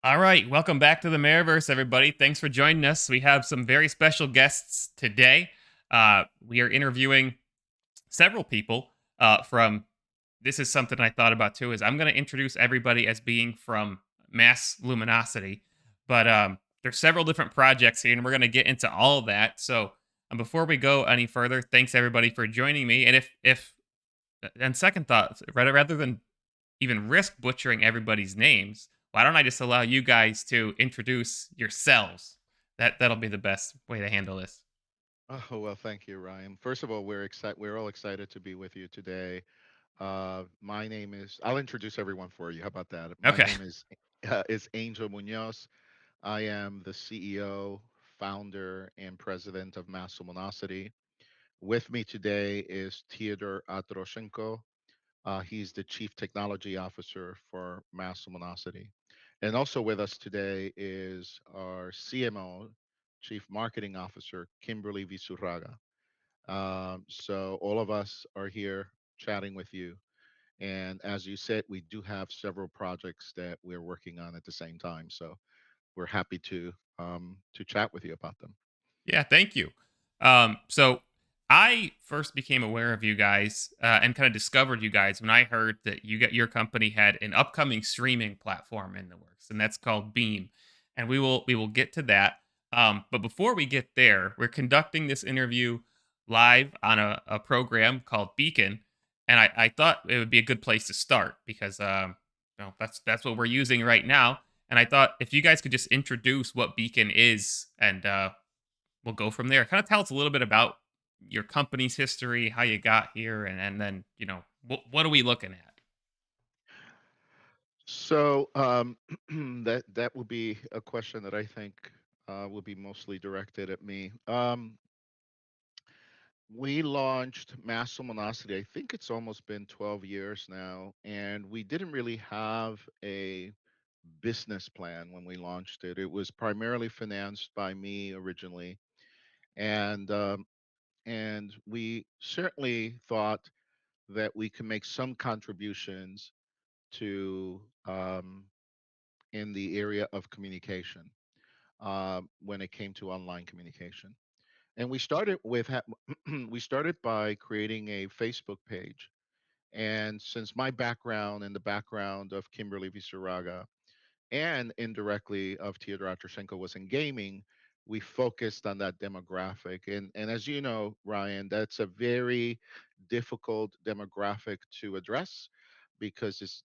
All right, welcome back to the Mayorverse, everybody. Thanks for joining us. We have some very special guests today. We are interviewing several people from. This is something I thought about too. Is I'm going to introduce everybody as being from Mass Luminosity, but there's several different projects here, and we're going to get into all of that. So before we go any further, thanks everybody for joining me. And if and second thoughts, rather than even risk butchering everybody's names, why don't I just allow you guys to introduce yourselves? That'll be the best way to handle this. Oh, well, thank you, Ryan. First of all, we're excited. We're all excited to be with you today. My name is. I'll introduce everyone for you. How about that? My Okay. name is Angel Munoz. I am the CEO, founder, and president of Mass Luminosity. With me today is Theodore Atroshenko. He's the chief technology officer for Mass Luminosity. And also with us today is our CMO, chief marketing officer, Kimberly Visurraga. So all of us are here chatting with you. And as you said, we do have several projects that we're working on at the same time. So we're happy to chat with you about them. Yeah, thank you. So I first became aware of you guys and kind of discovered you guys when I heard that your company had an upcoming streaming platform in the works, and that's called Beam. And we will get to that. But before we get there, we're conducting this interview live on a program called Beacon, and I thought it would be a good place to start because that's what we're using right now. And I thought if you guys could just introduce what Beacon is and we'll go from there. Kind of tell us a little bit about your company's history, how you got here, and then what are we looking at? So that would be a question that I think would be mostly directed at me. We launched Mass Luminosity. I think it's almost been 12 years now, and we didn't really have a business plan when we launched it. It was primarily financed by me originally, and we certainly thought that we could make some contributions to in the area of communication when it came to online communication. And we started we started by creating a Facebook page. And since my background and the background of Kimberly Visaraga and indirectly of Theodor Atrashenko was in gaming, we focused on that demographic. And as you know, Ryan, that's a very difficult demographic to address because it's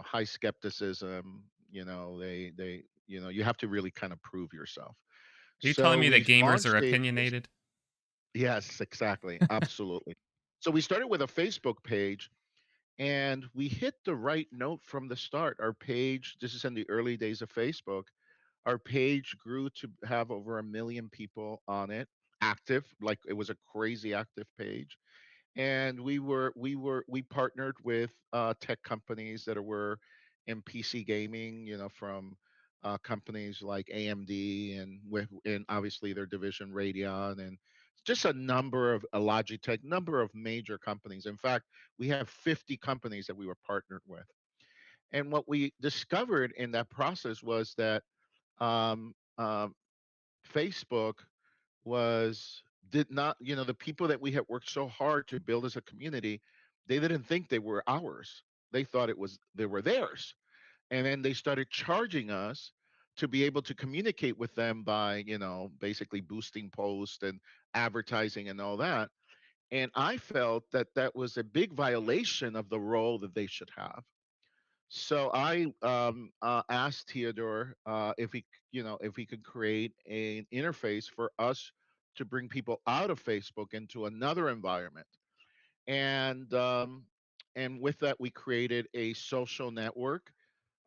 high skepticism. You have to really kind of prove yourself. Are you telling So me we that gamers are launched a opinionated? yes, exactly, absolutely. So we started with a Facebook page and we hit the right note from the start. Our page, this is in the early days of Facebook, our page grew to have over 1 million people on it, active, like it was a crazy active page. And we partnered with tech companies that were in PC gaming, from companies like AMD and obviously their division Radeon and just a number of a Logitech, number of major companies. In fact, we have 50 companies that we were partnered with. And what we discovered in that process was that um, um, Facebook was did not, the people that we had worked so hard to build as a community, they didn't think they were ours. They thought they were theirs. And then they started charging us to be able to communicate with them by, basically boosting posts and advertising and all that. And I felt that that was a big violation of the role that they should have. So I asked Theodore if he could create an interface for us to bring people out of Facebook into another environment, and um, and with that we created a social network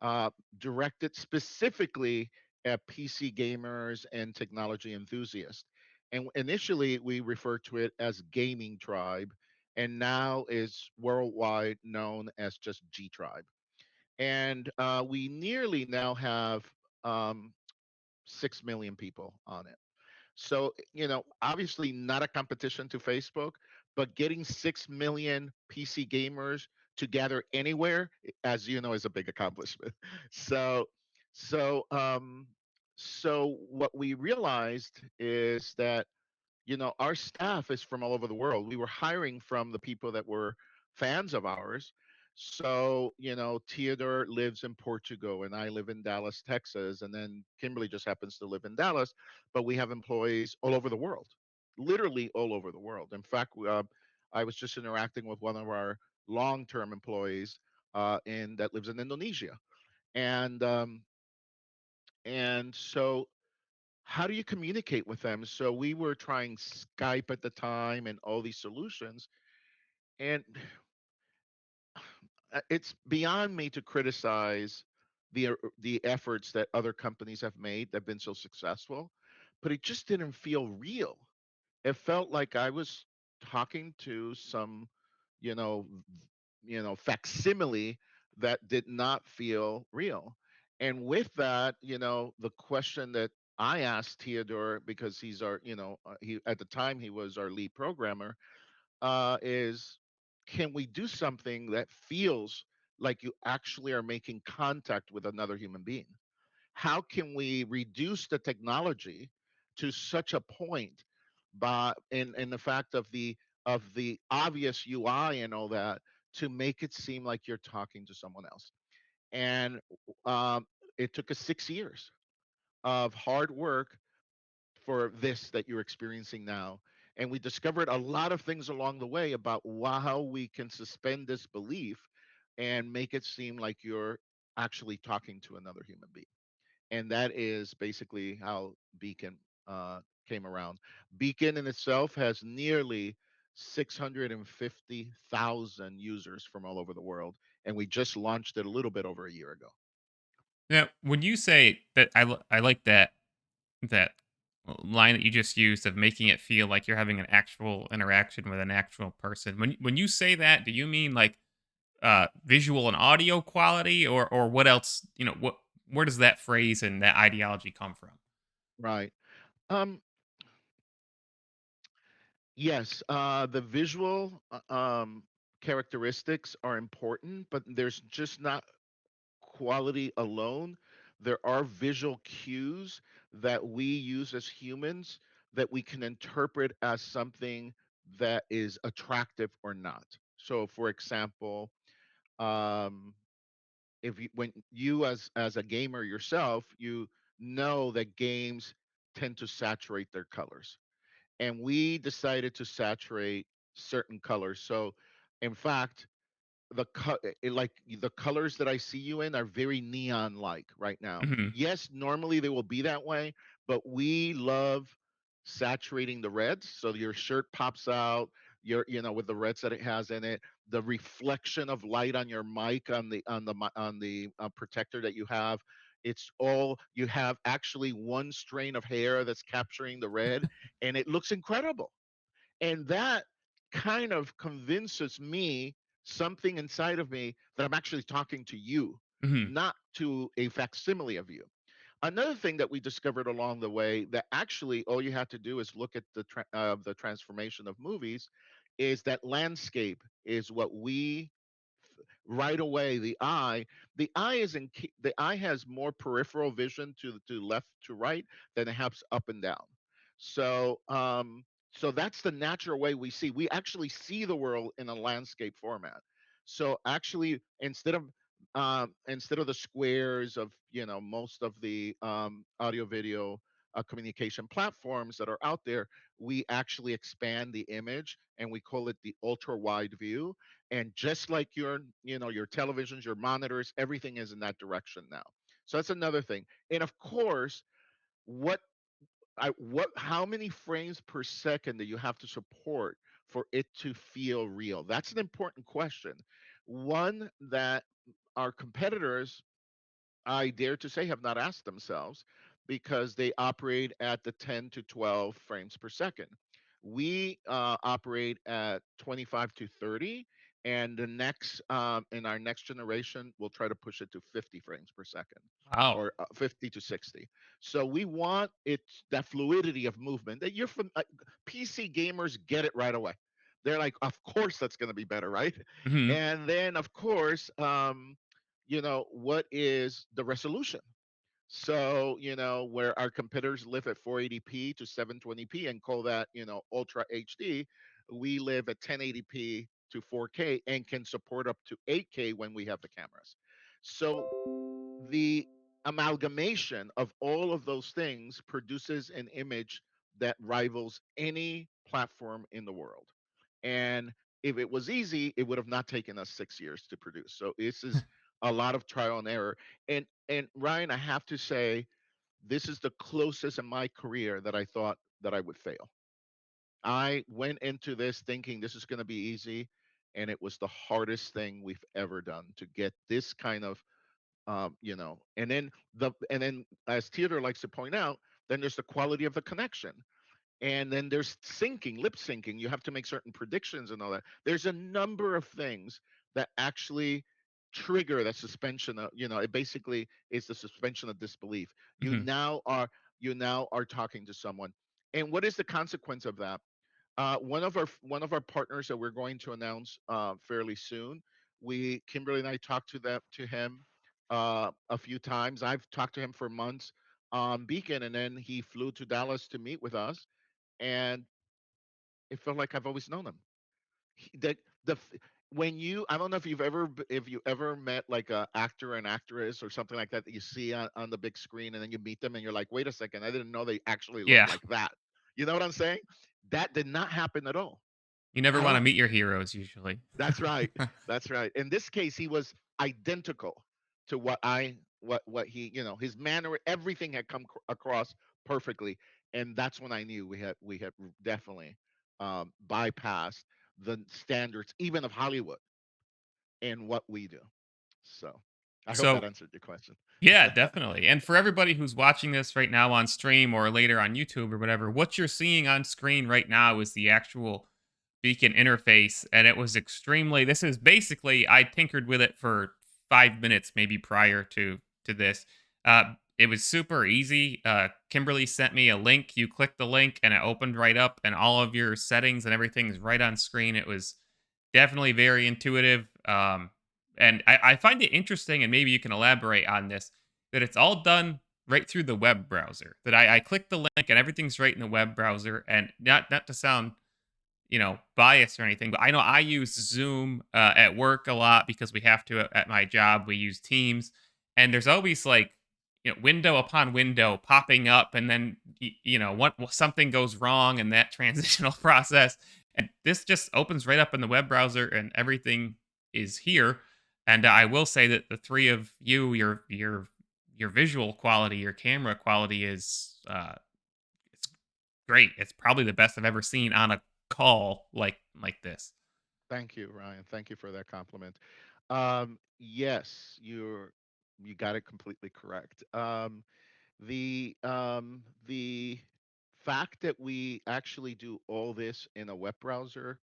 uh, directed specifically at PC gamers and technology enthusiasts. And initially we referred to it as Gaming Tribe, and now is worldwide known as just G Tribe. And we nearly now have um, 6 million people on it. So, obviously not a competition to Facebook, but getting 6 million PC gamers to gather anywhere, as you know, is a big accomplishment. So, So, so what we realized is that, our staff is from all over the world. We were hiring from the people that were fans of ours. So, Theodore lives in Portugal and I live in Dallas, Texas. And then Kimberly just happens to live in Dallas, but we have employees all over the world, literally all over the world. In fact, I was just interacting with one of our long term employees that lives in Indonesia. And, so how do you communicate with them? So we were trying Skype at the time and all these solutions. And it's beyond me to criticize the efforts that other companies have made that have been so successful, but it just didn't feel real. It felt like I was talking to some, you know, facsimile that did not feel real. And with that, the question that I asked Theodore, because he's our, he at the time he was our lead programmer, is can we do something that feels like you actually are making contact with another human being? How can we reduce the technology to such a point by in the fact of the obvious UI and all that to make it seem like you're talking to someone else? And um, it took us 6 years of hard work for this that you're experiencing now. And we discovered a lot of things along the way about how we can suspend this belief and make it seem like you're actually talking to another human being. And that is basically how Beacon came around. Beacon in itself has nearly 650,000 users from all over the world, and we just launched it a little bit over a year ago. Now, when you say that, I like that line that you just used of making it feel like you're having an actual interaction with an actual person. When you say that, do you mean like visual and audio quality, or what else? What where does that phrase and that ideology come from? Right. Um, yes, the visual characteristics are important, but there's just not quality alone. There are visual cues that we use as humans that we can interpret as something that is attractive or not. So, for example, um, if you, when you as a gamer yourself, you know that games tend to saturate their colors, and we decided to saturate certain colors. So, in fact, like the colors that I see you in are very neon like right now. Hmm. Yes, normally they will be that way, but we love saturating the reds so your shirt pops out, with the reds that it has in it, the reflection of light on your mic on the protector that you have. It's all you have actually one strain of hair that's capturing the red, and it looks incredible. And that kind of convinces me, something inside of me, that I'm actually talking to you, Hmm. not to a facsimile of you. Another thing that we discovered along the way, that actually all you have to do is look at the transformation of movies, is that landscape is what we right away. The eye has more peripheral vision to left to right than it has up and down. So so that's the natural way we see. We actually see the world in a landscape format. So actually, instead of the squares of most of the audio video communication platforms that are out there, we actually expand the image and we call it the ultra wide view. And just like your televisions, your monitors, everything is in that direction now. So that's another thing. And of course, what how many frames per second do you have to support for it to feel real? That's an important question, one that our competitors, I dare to say, have not asked themselves, because they operate at the 10 to 12 frames per second. We operate at 25 to 30, and in our next generation, we'll try to push it to 50 frames per second, Wow. or 50 to 60. So we want that fluidity of movement that you're from. PC gamers get it right away. They're like, of course that's going to be better, right? Hmm. And then, of course, what is the resolution? So, where our competitors live at 480p to 720p and call that, ultra HD, we live at 1080p to 4K and can support up to 8K when we have the cameras. So the amalgamation of all of those things produces an image that rivals any platform in the world. And if it was easy, it would have not taken us 6 years to produce. So this is a lot of trial and error. And Ryan, I have to say, this is the closest in my career that I thought that I would fail. I went into this thinking this is going to be easy, and it was the hardest thing we've ever done to get this kind of and then as Theodore likes to point out, then there's the quality of the connection, and then there's syncing, lip syncing. You have to make certain predictions and all that. There's a number of things that actually trigger that suspension of, it basically is the suspension of disbelief. you Hmm. now are you now are talking to someone, and what is the consequence of that? One of our partners that we're going to announce fairly soon. Kimberly and I talked to him a few times. I've talked to him for months on Beacon, and then he flew to Dallas to meet with us, and it felt like I've always known him. That the when you I don't know if you ever met like a actor and actress or something like that you see on the big screen, and then you meet them and you're like, wait a second, I didn't know they actually look Yeah. like that. You know what I'm saying? That did not happen at all. You never I want to don't. meet your heroes usually. That's right. That's right. In this case, he was identical to what he, his manner, everything had come across perfectly, and that's when I knew we had definitely bypassed the standards even of Hollywood in what we do. So, I hope that So answered your question. yeah, definitely. And for everybody who's watching this right now on stream or later on YouTube or whatever, what you're seeing on screen right now is the actual Beacon interface. And it was extremely, this is basically, I tinkered with it for 5 minutes maybe prior to this. It was super easy. Kimberly sent me a link. You click the link and it opened right up, and all of your settings and everything is right on screen. It was definitely very intuitive. And I find it interesting, and maybe you can elaborate on this, that it's all done right through the web browser. That I click the link and everything's right in the web browser. And not to sound biased or anything, but I know I use Zoom at work a lot because we have to at my job. We use Teams, and there's always like window upon window popping up, and then what something goes wrong in that transitional process, and this just opens right up in the web browser, and everything is here. And I will say that the three of you, your visual quality, your camera quality is it's great. It's probably the best I've ever seen on a call like this. Thank you, Ryan. Thank you for that compliment. Yes, you got it completely correct. The fact that we actually do all this in a web browser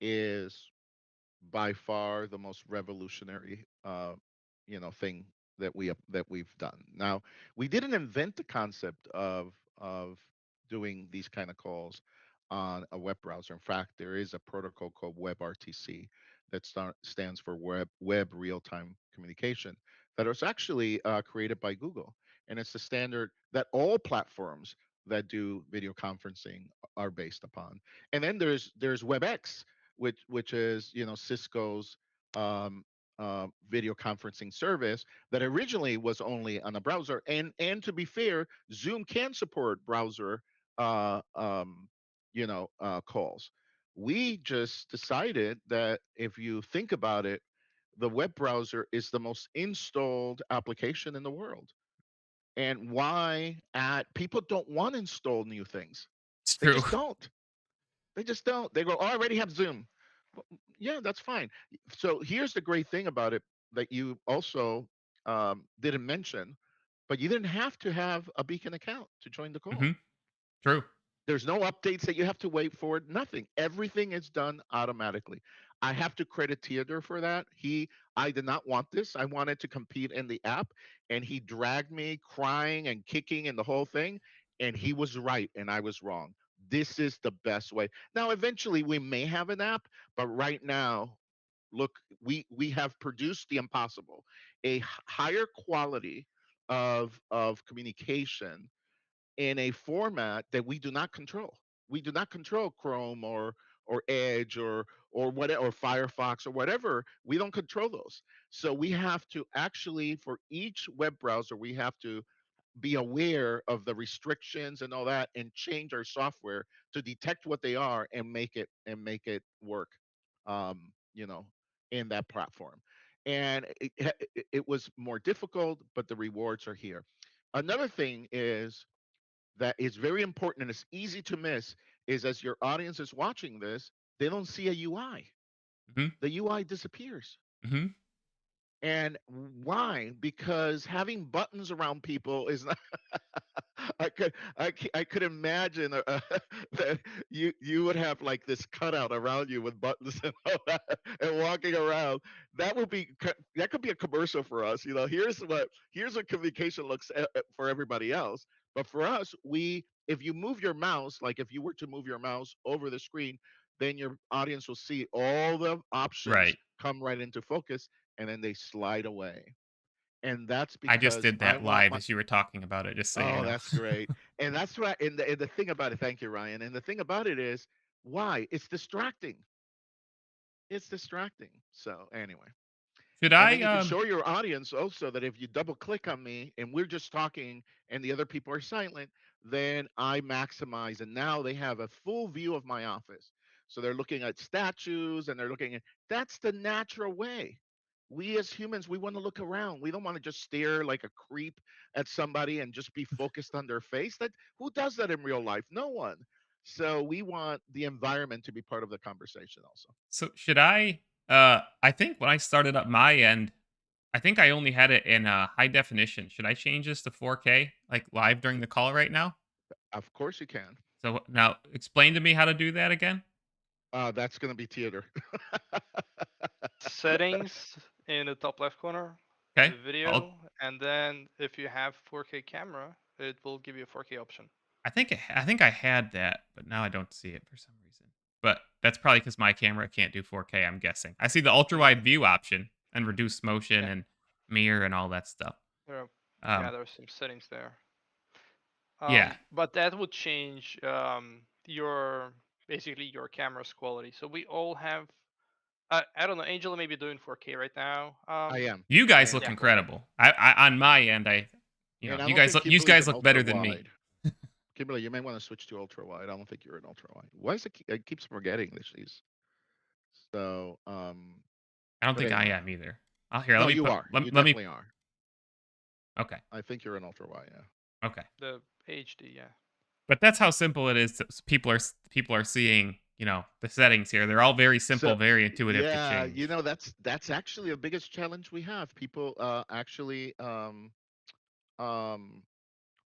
is by far the most revolutionary thing that we've done. Now, we didn't invent the concept of doing these kind of calls on a web browser. In fact, there is a protocol called WebRTC that stands for Web Real Time Communication that was actually created by Google, and it's the standard that all platforms that do video conferencing are based upon. And then there's WebEx, which is Cisco's um, video conferencing service that originally was only on a browser. And to be fair, Zoom can support browser calls. We just decided that if you think about it, the web browser is the most installed application in the world. And why people don't want to install new things. It's They true. just don't. They just don't. They go, oh, I already have Zoom. Well, yeah, that's fine. So here's the great thing about it that you also didn't mention, but you didn't have to have a Beacon account to join the call. Hmm. True. There's no updates that you have to wait for. Nothing. Everything is done automatically. I have to credit Theodore for that. I did not want this. I wanted to compete in the app, and he dragged me crying and kicking and the whole thing. And he was right, and I was wrong. This is the best way. Now, eventually, we may have an app, but right now, look, we have produced the impossible, a higher quality of communication in a format that we do not control. We do not control Chrome or Edge or whatever or Firefox or whatever. We don't control those. So we have to actually, for each web browser, we have to be aware of the restrictions and all that and change our software to detect what they are and make it work, you know, in that platform. And it was more difficult, but the rewards are here. Another thing is that is very important and it's easy to miss is as your audience is watching this, they don't see a UI. Hmm. The UI disappears. Hmm. And why? Because having buttons around people is not. I could imagine that you would have like this cutout around you with buttons and all that, and walking around. That could be a commercial for us. You know, here's what communication looks for everybody else, but for us, we if you move your mouse, like if you were to move your mouse over the screen, then your audience will see all the options Right. come right into focus, and then they slide away. And that's I just because did I that want live my as you were talking about it, just so you oh, know. that's great. And that's why and the thing about it, thank you, Ryan. And the thing about it is why? It's distracting. It's distracting. So anyway. Should And I then you can show your audience also that if you double click on me and we're just talking and the other people are silent, then I maximize. And now they have a full view of my office. So they're looking at statues and they're looking at that's the natural way. We as humans, we want to look around. We don't want to just stare like a creep at somebody and just be focused on their face. That who does that in real life? No one. So we want the environment to be part of the conversation also. should I think when I started up my end, I think I only had it in high definition. Should I change this to 4K like live during the call right now? Of course you can. So now explain to me how to do that again. That's going to be theater. Settings in the top left corner, Okay. the video, and then if you have 4K camera, it will give you a 4K option. I think I had that, but now I don't see it for some reason. But that's probably because my camera can't do 4K. I'm guessing. I see the ultra Yeah, wide view option and reduce motion yeah, and mirror and all that stuff. there are, yeah, Um, there are some settings there. yeah. But that would change your basically your camera's quality. So we all have. I don't know. Angela may be doing 4K right now. I am. You I guys am. look Yeah. incredible. I on my end, And I you don't guys think look you Kimberly's guys an look ultra better than me. wide. Kimberly, you may want to switch to ultra wide. I don't think you're an ultra wide. Why is it? It keeps forgetting that she's so. I don't But think I anyway, am either. Oh, here, let no, me you put are. You let me. definitely are. Okay, I think you're an ultra wide. Yeah. okay. The HD. Yeah. But that's how simple it is. People are seeing the settings here. They're all very So simple, very intuitive to yeah, change. that's actually the biggest challenge we have. People actually um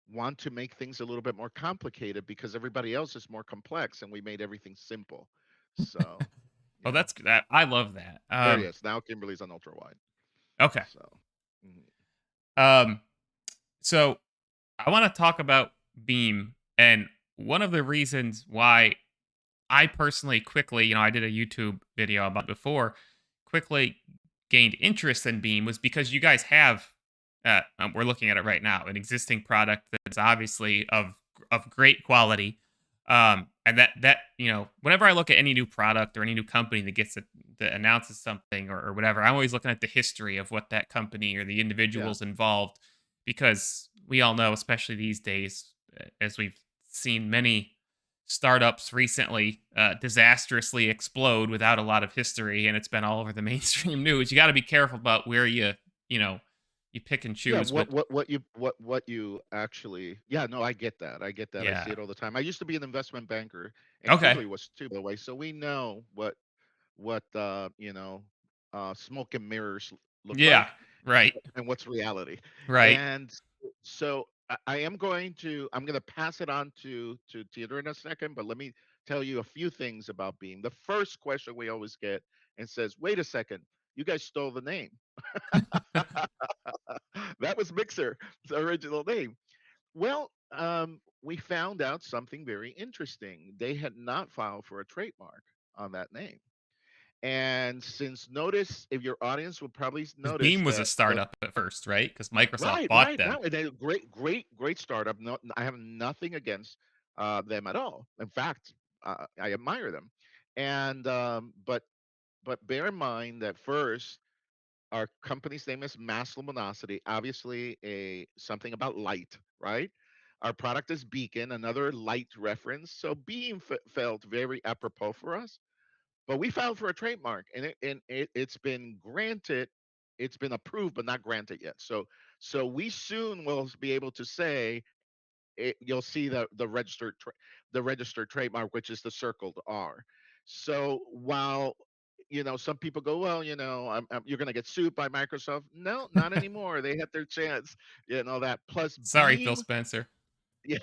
want to make things a little bit more complicated because everybody else is more complex and we made everything simple. So, Oh, you know, that's that. I love that. there he is. Now Kimberly's on ultra wide. Okay. So, mhm. Um, so I want to talk about Beam, and one of the reasons why I personally quickly, I did a YouTube video about it before, quickly gained interest in Beam was because you guys have, we're looking at it right now, an existing product that's obviously of great quality, and that whenever I look at any new product or any new company that announces something or whatever, I'm always looking at the history of what that company or the Yeah. individuals involved, because we all know, especially these days, as we've seen many startups recently disastrously explode without a lot of history, and it's been all over the mainstream news. You got to be careful about where you know you pick and Yeah, choose. What what you actually yeah, no, I get that. I get that. I see Yeah. it all the time. I used to be an investment banker and Okay. Kimberly was too, by the way. So we know what smoke and mirrors look Yeah. like Right. and what's reality. Right. And so I'm going to pass it on to Theodore in a second, but let me tell you a few things about Beam. The first question we always get and says, "Wait a second, you guys stole the name." That was Mixer, the original name. Well, we found out something very interesting. They had not filed for a trademark on that name. And since notice, if your audience will probably Because notice Beam was a that startup at first, right? Because Microsoft right, bought right. them. No, and they great startup. No, I have nothing against them at all. In fact, I admire them. And but bear in mind that first, our company's name is Mass Luminosity. Obviously, a something about light, right? Our product is Beacon, another light reference. So Beam felt very apropos for us. But we filed for a trademark, and it's been granted. It's been approved, but not granted yet. So we soon will be able to say you'll see the registered trademark, which is the circled R. So while some people go, well, you're going to get sued by Microsoft. No, not anymore. They had their chance. That plus Sorry, Phil Beam. Spencer. Yeah,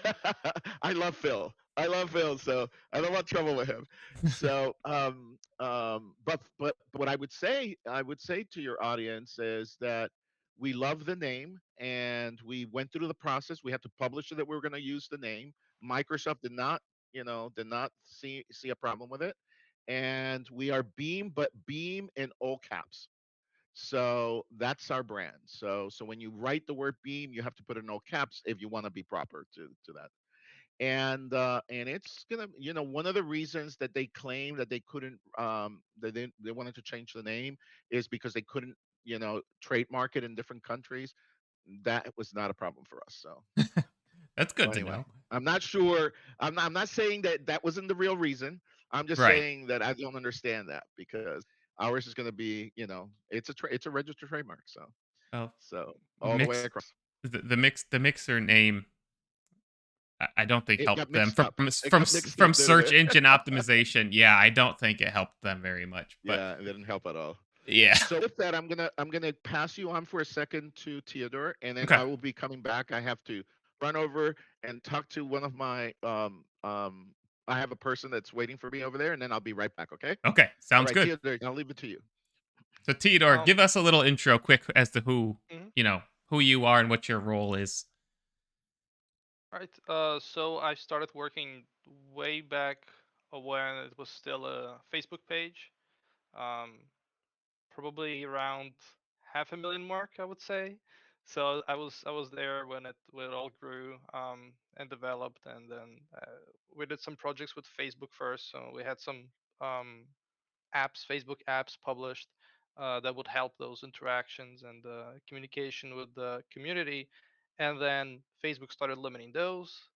I love Phil. I love Phil, so I don't want trouble with him. So, but what I would say to your audience is that we love the name, and we went through the process. We had to publish that we were going to use the name. Microsoft did not see a problem with it, and we are Beam, but Beam in all caps. So that's our brand. So when you write the word Beam, you have to put it in all caps if you want to be proper to that. And it's gonna, one of the reasons that they claim that they couldn't, that they wanted to change the name is because they couldn't, trademark it in different countries. That was not a problem for us. That's So good to anyway, know. I'm not sure. I'm not saying that that wasn't the real reason. I'm just Right. saying that I don't understand that, because ours is going to be, it's a registered trademark. So Well, so all the way mix across. the mixer name. I don't think It got helped them mixed up. It from got mixed from up, didn't search it? engine optimization. Yeah, I don't think it helped them very much. But Yeah, it didn't help at all. yeah. So with that, I'm gonna pass you on for a second to Theodore, and then Okay. I will be coming back. I have to run over and talk to one of my I have a person that's waiting for me over there, and then I'll be right back. Okay. Okay. All Sounds right, good. Theodore, I'll leave it to you. So Theodore, Um, give us a little intro, quick, as to mhm. who you are and what your role is. All right. So I started working way back when it was still a Facebook page. Um, Probably around half a million mark, I would say. So I was there when it all grew and developed, and then we did some projects with Facebook first. So we had some um, Facebook apps published that would help those interactions and communication with the community. And then Facebook started limiting those,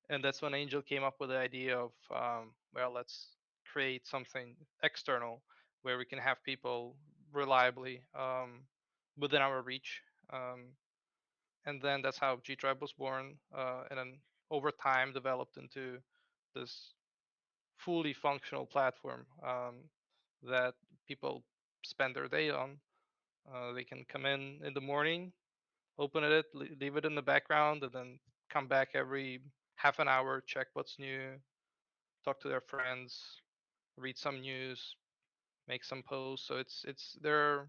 and that's when Angel came up with the idea of, well, let's create something external where we can have people reliably within our reach. Um, and then that's how G Tribe was born, and then over time developed into this fully functional platform that people spend their day on. They can come in the morning, open it, leave it in the background, and then come back every half an hour, check what's new, talk to their friends, read some news, make some posts. So it's they're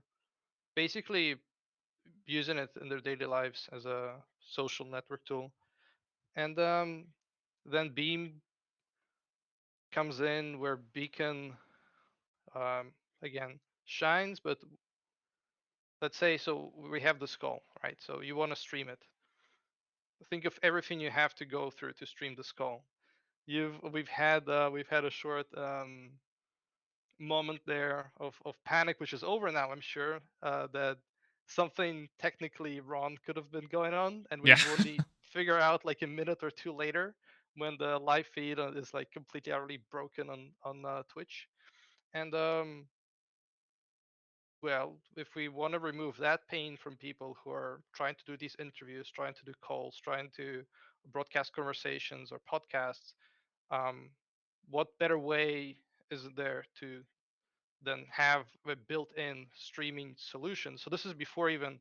basically using it in their daily lives as a social network tool. And then Beam comes in where Beacon um, again shines. But let's say, so we have the skull, right? So you want to stream it. Think of everything you have to go through to stream the skull. We've had a short moment there of panic, which is over now, I'm sure, that something technically wrong could have been going on, and we Yeah. will only figure out like a minute or two later when the live feed is like completely utterly broken on Twitch. And well, if we want to remove that pain from people who are trying to do these interviews, trying to do calls, trying to broadcast conversations or podcasts, um, what better way is there to than have a built-in streaming solution? So this is before even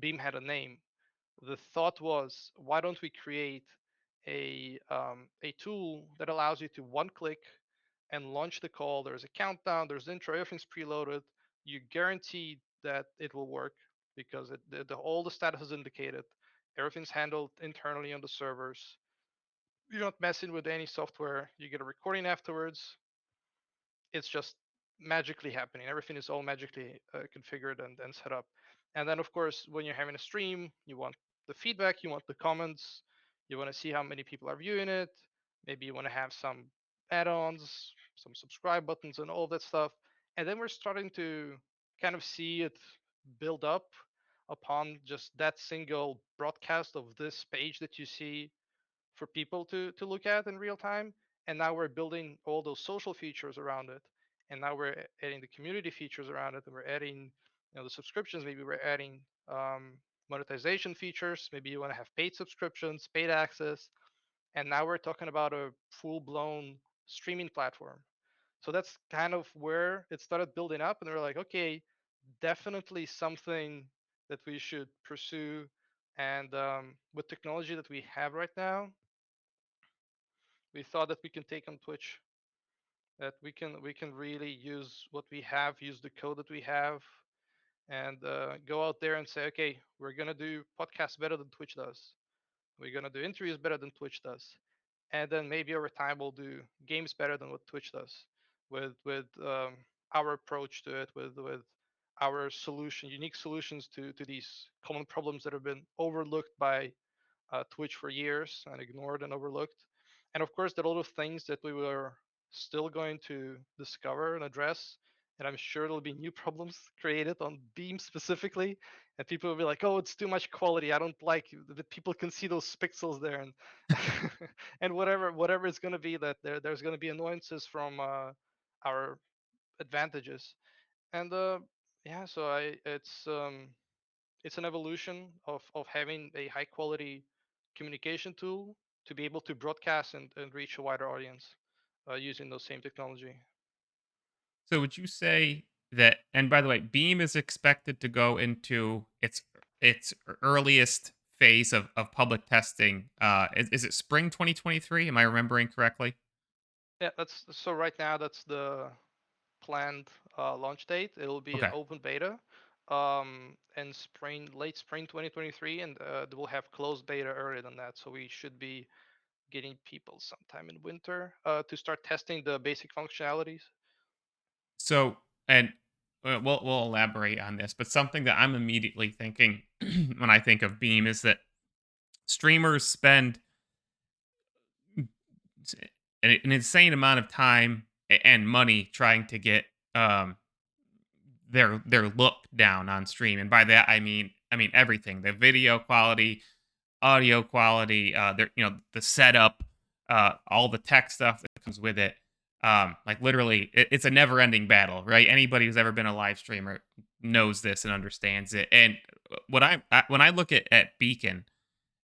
Beam had a name. The thought was, why don't we create a tool that allows you to one click and launch the call? There's a countdown, there's intro, everything's preloaded. You guarantee that it will work because all the status is indicated. Everything's handled internally on the servers. You're not messing with any software. You get a recording afterwards. It's just magically happening. Everything is all magically configured and set up. And then, of course, when you're having a stream, you want the feedback, you want the comments, you want to see how many people are viewing it. Maybe you want to have some add-ons, some subscribe buttons, and all that stuff. And then we're starting to kind of see it build up upon just that single broadcast of this page that you see for people to look at in real time. And now we're building all those social features around it. And now we're adding the community features around it. And we're adding, the subscriptions. Maybe we're adding monetization features. Maybe you want to have paid subscriptions, paid access. And now we're talking about a full-blown streaming platform. So that's kind of where it started building up. And we're like, okay, definitely something that we should pursue. And with technology that we have right now, we thought that we can take on Twitch, that we can really use what we have, use the code that we have, and go out there and say, okay, we're gonna do podcasts better than Twitch does. We're gonna do interviews better than Twitch does, and then maybe over time we'll do games better than what Twitch does, with our approach to it, with our solution, unique solutions to these common problems that have been overlooked by Twitch for years and ignored and overlooked. And of course, there are a lot of things that we were still going to discover and address. And I'm sure there'll be new problems created on Beam specifically. And people will be like, oh, it's too much quality. I don't like that people can see those pixels there. And and whatever it's going to be, that there's going to be annoyances from our advantages. And yeah, so it's an evolution of having a high quality communication tool to be able to broadcast and reach a wider audience using those same technology. So would you say that, and by the way, Beam is expected to go into its earliest phase of public testing. Is it spring 2023? Am I remembering correctly? Yeah, that's so right now that's the planned launch date. It'll be an Okay. open beta in late spring 2023, and we'll have closed beta earlier than that. So we should be getting people sometime in winter to start testing the basic functionalities. So, and we'll elaborate on this, but something that I'm immediately thinking when I think of Beam is that streamers spend s- an insane amount of time and money trying to get um their look down on stream, and by that I mean everything: the video quality, audio quality, their the setup, all the tech stuff that comes with it. Like literally, it's a never ending battle, right? Anybody who's ever been a live streamer knows this and understands it. And when I look at Beacon,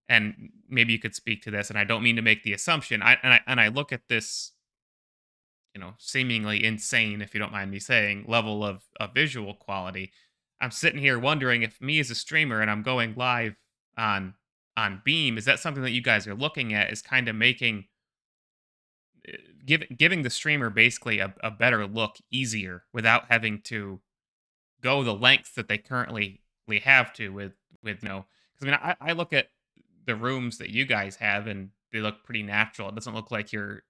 and maybe you could speak to this, and I don't mean to make the assumption, I look at this, seemingly insane, if you don't mind me saying, level of visual quality. I'm sitting here wondering if me as a streamer and I'm going live on Beam, is that something that you guys are looking at, is kind of making giving the streamer basically a better look easier without having to go the lengths that they currently have to with because I look at the rooms that you guys have and they look pretty natural. It doesn't look like you're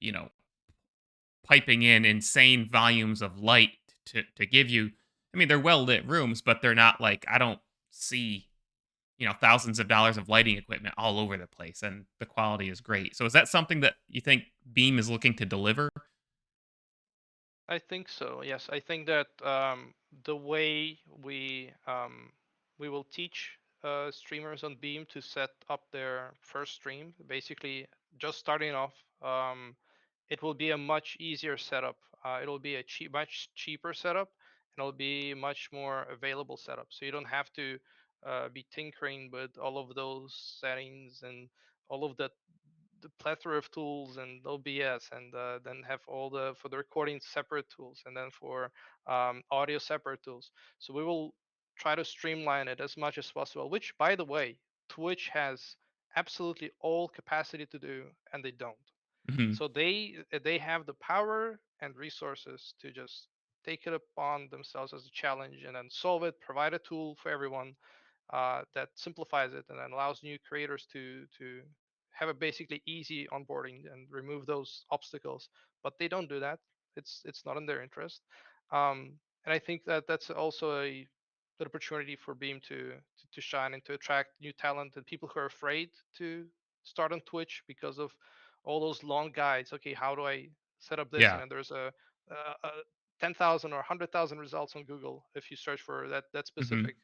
you know piping in insane volumes of light to give you. I mean, they're well lit rooms, but they're not like, I don't see thousands of dollars of lighting equipment all over the place, and the quality is great. So is that something that you think Beam is looking to deliver? I think so. Yes, I think that the way we will teach streamers on Beam to set up their first stream, basically just starting off, it will be a much easier setup. It'll be a much cheaper setup, and it'll be much more available setup. So you don't have to be tinkering with all of those settings and all of the plethora of tools and OBS, and then have all the for the recording separate tools, and then for audio separate tools. So we will try to streamline it as much as possible. Which, by the way, Twitch has absolutely all capacity to do, and they don't. Mhm. So they have the power and resources to just take it upon themselves as a challenge and then solve it, provide a tool for everyone that simplifies it and then allows new creators to have a basically easy onboarding and remove those obstacles. But they don't do that. It's not in their interest. And I think that that's also an opportunity for Beam to shine and to attract new talent and people who are afraid to start on Twitch because of all those long guides. Okay, how do I set up this? And Yeah. then there's a 10,000 or 100,000 results on Google if you search for that Mhm. specific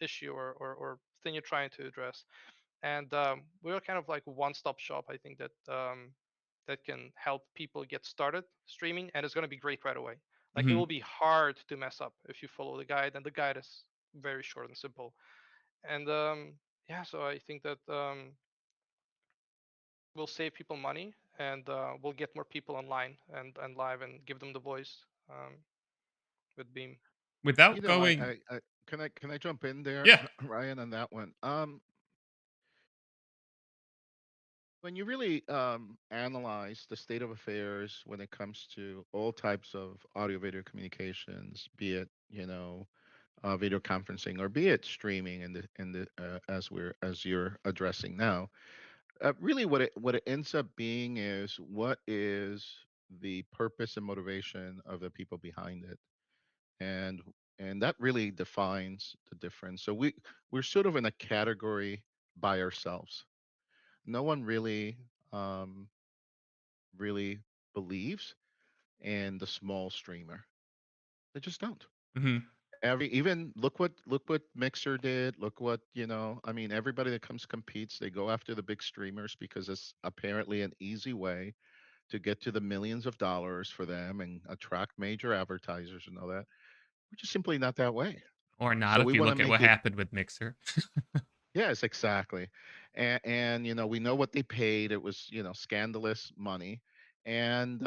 issue or thing you're trying to address. And we're kind of like a one-stop shop. I think that that can help people get started streaming, and it's going to be great right away. Like it Mhm. will be hard to mess up if you follow the guide, and the guide is very short and simple. And yeah, so I think that we'll save people money, and we'll get more people online and live and give them the voice with Beam. You Without know, going can I jump in there, Yeah. Ryan, on that one? When you really analyze the state of affairs when it comes to all types of audio video communications, be it video conferencing or be it streaming as you're addressing now, really what it ends up being is what is the purpose and motivation of the people behind it, and and that really defines the difference. So we're sort of in a category by ourselves. No one um, really believes in the small streamer. They just don't. Mhm. Even look what Mixer did. Look what I mean. Everybody that comes competes, they go after the big streamers because it's apparently an easy way to get to the millions of dollars for them and attract major advertisers and all that. We're just simply not that way. Or not So if we you want to look at make what it. happened with Mixer. Yes, exactly. And we know what they paid. It was, scandalous money. And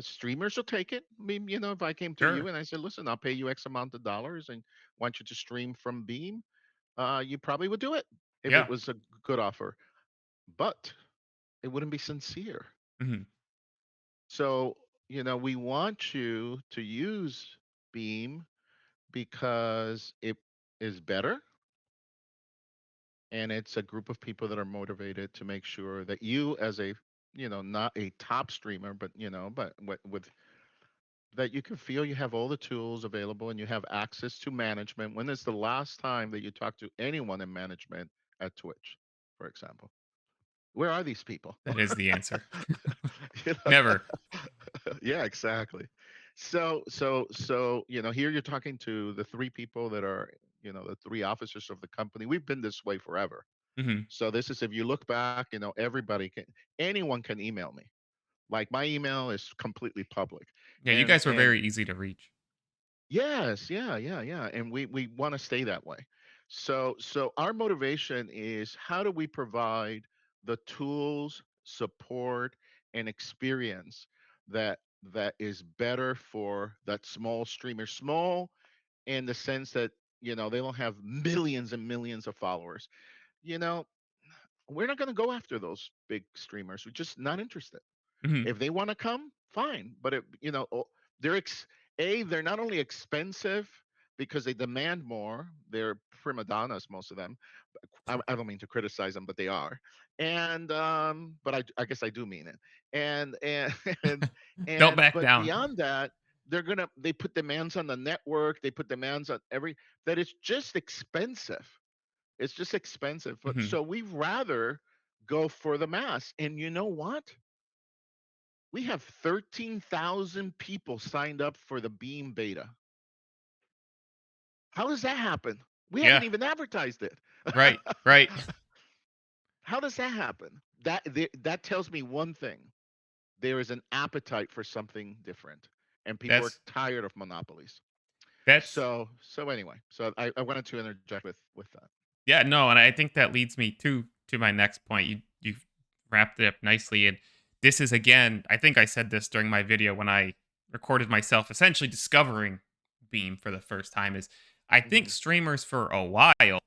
streamers will take it. I mean, if I came to you Sure. and I said, "Listen, I'll pay you X amount of dollars and want you to stream from Beam," you probably would do it if it Yeah. was a good offer. But it wouldn't be sincere. Mhm. So, we want you to use Beam because it is better, and it's a group of people that are motivated to make sure that you, as a not a top streamer, but with that, you can feel you have all the tools available and you have access to management. When is the last time that you talked to anyone in management at Twitch, for example? Where are these people? That is the answer. You Never. yeah, exactly. So here you're talking to the three people that are the three officers of the company. We've been this way forever. Mhm. So this is, if you look back, anyone can email me. Like, my email is completely public. Yeah, you And guys were very easy to reach. yes, yeah. And we want to stay that way. So our motivation is, how do we provide the tools, support, and experience that is better for that small streamer. Small in the sense that, they don't have millions and millions of followers. You know, we're not going to go after those big streamers. We're just not interested. Mhm. If they want to come, fine. But they're they're not only expensive because they demand more. They're prima donnas, most of them. I don't mean to criticize them, but they are. And but I guess I do mean it. And and Don't and back but down. beyond that, they put demands on the network. They put demands on that. It's just expensive. It's just expensive. But Mhm. so we'd rather go for the mass. And you know what? We have 13,000 people signed up for the Beam beta. How does that happen? We haven't Yeah. even advertised it. Right. Right. How does that happen? That tells me one thing. There is an appetite for something different, and people are That's tired of monopolies. that's So anyway, so I wanted to interject with that. Yeah, no, and I think that leads me to my next point. You wrapped it up nicely, and this is, again, I think I said this during my video when I recorded myself essentially discovering Beam for the first time. Is I think Hmm. streamers for a while,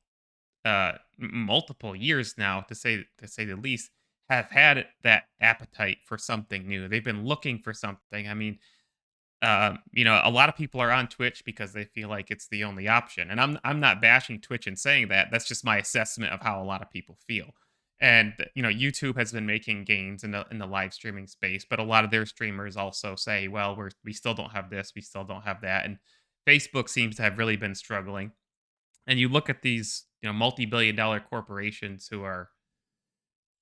multiple years now, to say the least, have had that appetite for something new. They've been looking for something. I mean, a lot of people are on Twitch because they feel like it's the only option. And I'm not bashing Twitch and saying that. That's just my assessment of how a lot of people feel. And YouTube has been making gains in the live streaming space, but a lot of their streamers also say, "Well, we still don't have this, we still don't have that." And Facebook seems to have really been struggling. And you look at these, multi-billion-dollar corporations who are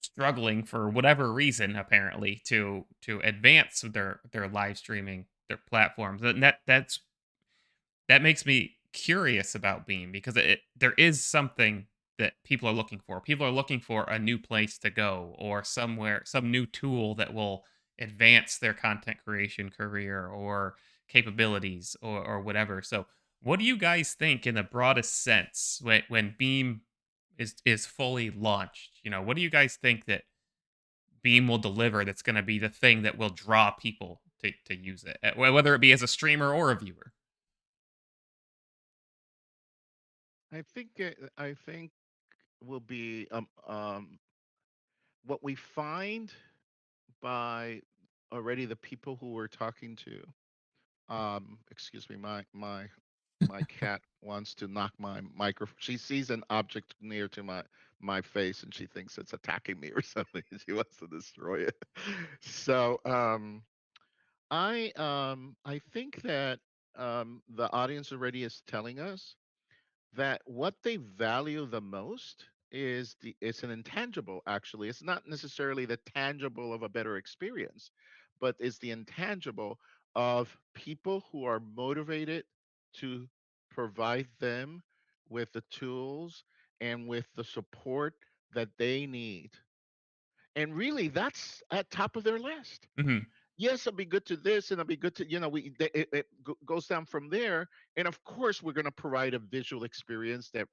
struggling for whatever reason, apparently, to advance their live streaming, their platforms. And that makes me curious about Beam because there is something that people are looking for. People are looking for a new place to go or somewhere, some new tool that will advance their content creation career or capabilities or whatever. So, what do you guys think in the broadest sense when Beam is fully launched? What do you guys think that Beam will deliver that's going to be the thing that will draw people to use it, whether it be as a streamer or a viewer? I think will be what we find by already the people who we're talking to. Excuse me, my cat wants to knock my microphone. She sees an object near to my face and she thinks it's attacking me or something. She wants to destroy it. So I think that the audience already is telling us that what they value the most is it's an intangible. Actually, it's not necessarily the tangible of a better experience, but it's the intangible of people who are motivated to provide them with the tools and with the support that they need. And really, that's at top of their list. Hmm. Yes, I'll be good to this, and I'll be good to, goes down from there. And of course, we're going to provide a visual experience that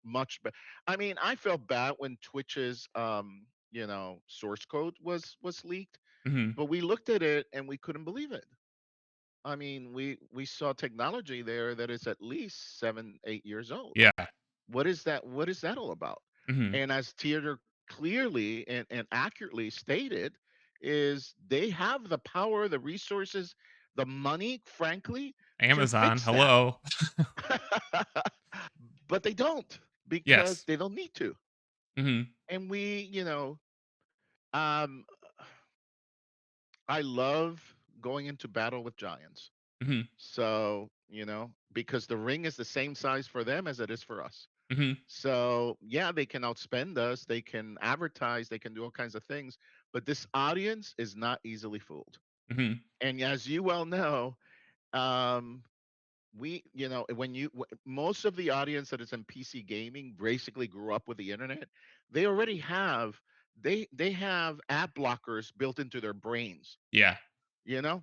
much better. I mean, I felt bad when Twitch's source code was leaked, Hmm. but we looked at it and we couldn't believe it. I mean, we saw technology there that is at least 7, 8 years old. Yeah. What is that all about? Hmm. And as Theater clearly and accurately stated, is they have the power, the resources, the money, frankly, to Amazon, fix that. hello. But they don't, because Yes. they don't need to. Hmm. And um I love going into battle with giants. Hmm. So, because the ring is the same size for them as it is for us. Hmm. So, yeah, they can outspend us, they can advertise, they can do all kinds of things, but this audience is not easily fooled. Hmm. And as you well know, um, most of the audience that is in PC gaming basically grew up with the internet. They already they have ad blockers built into their brains. Yeah.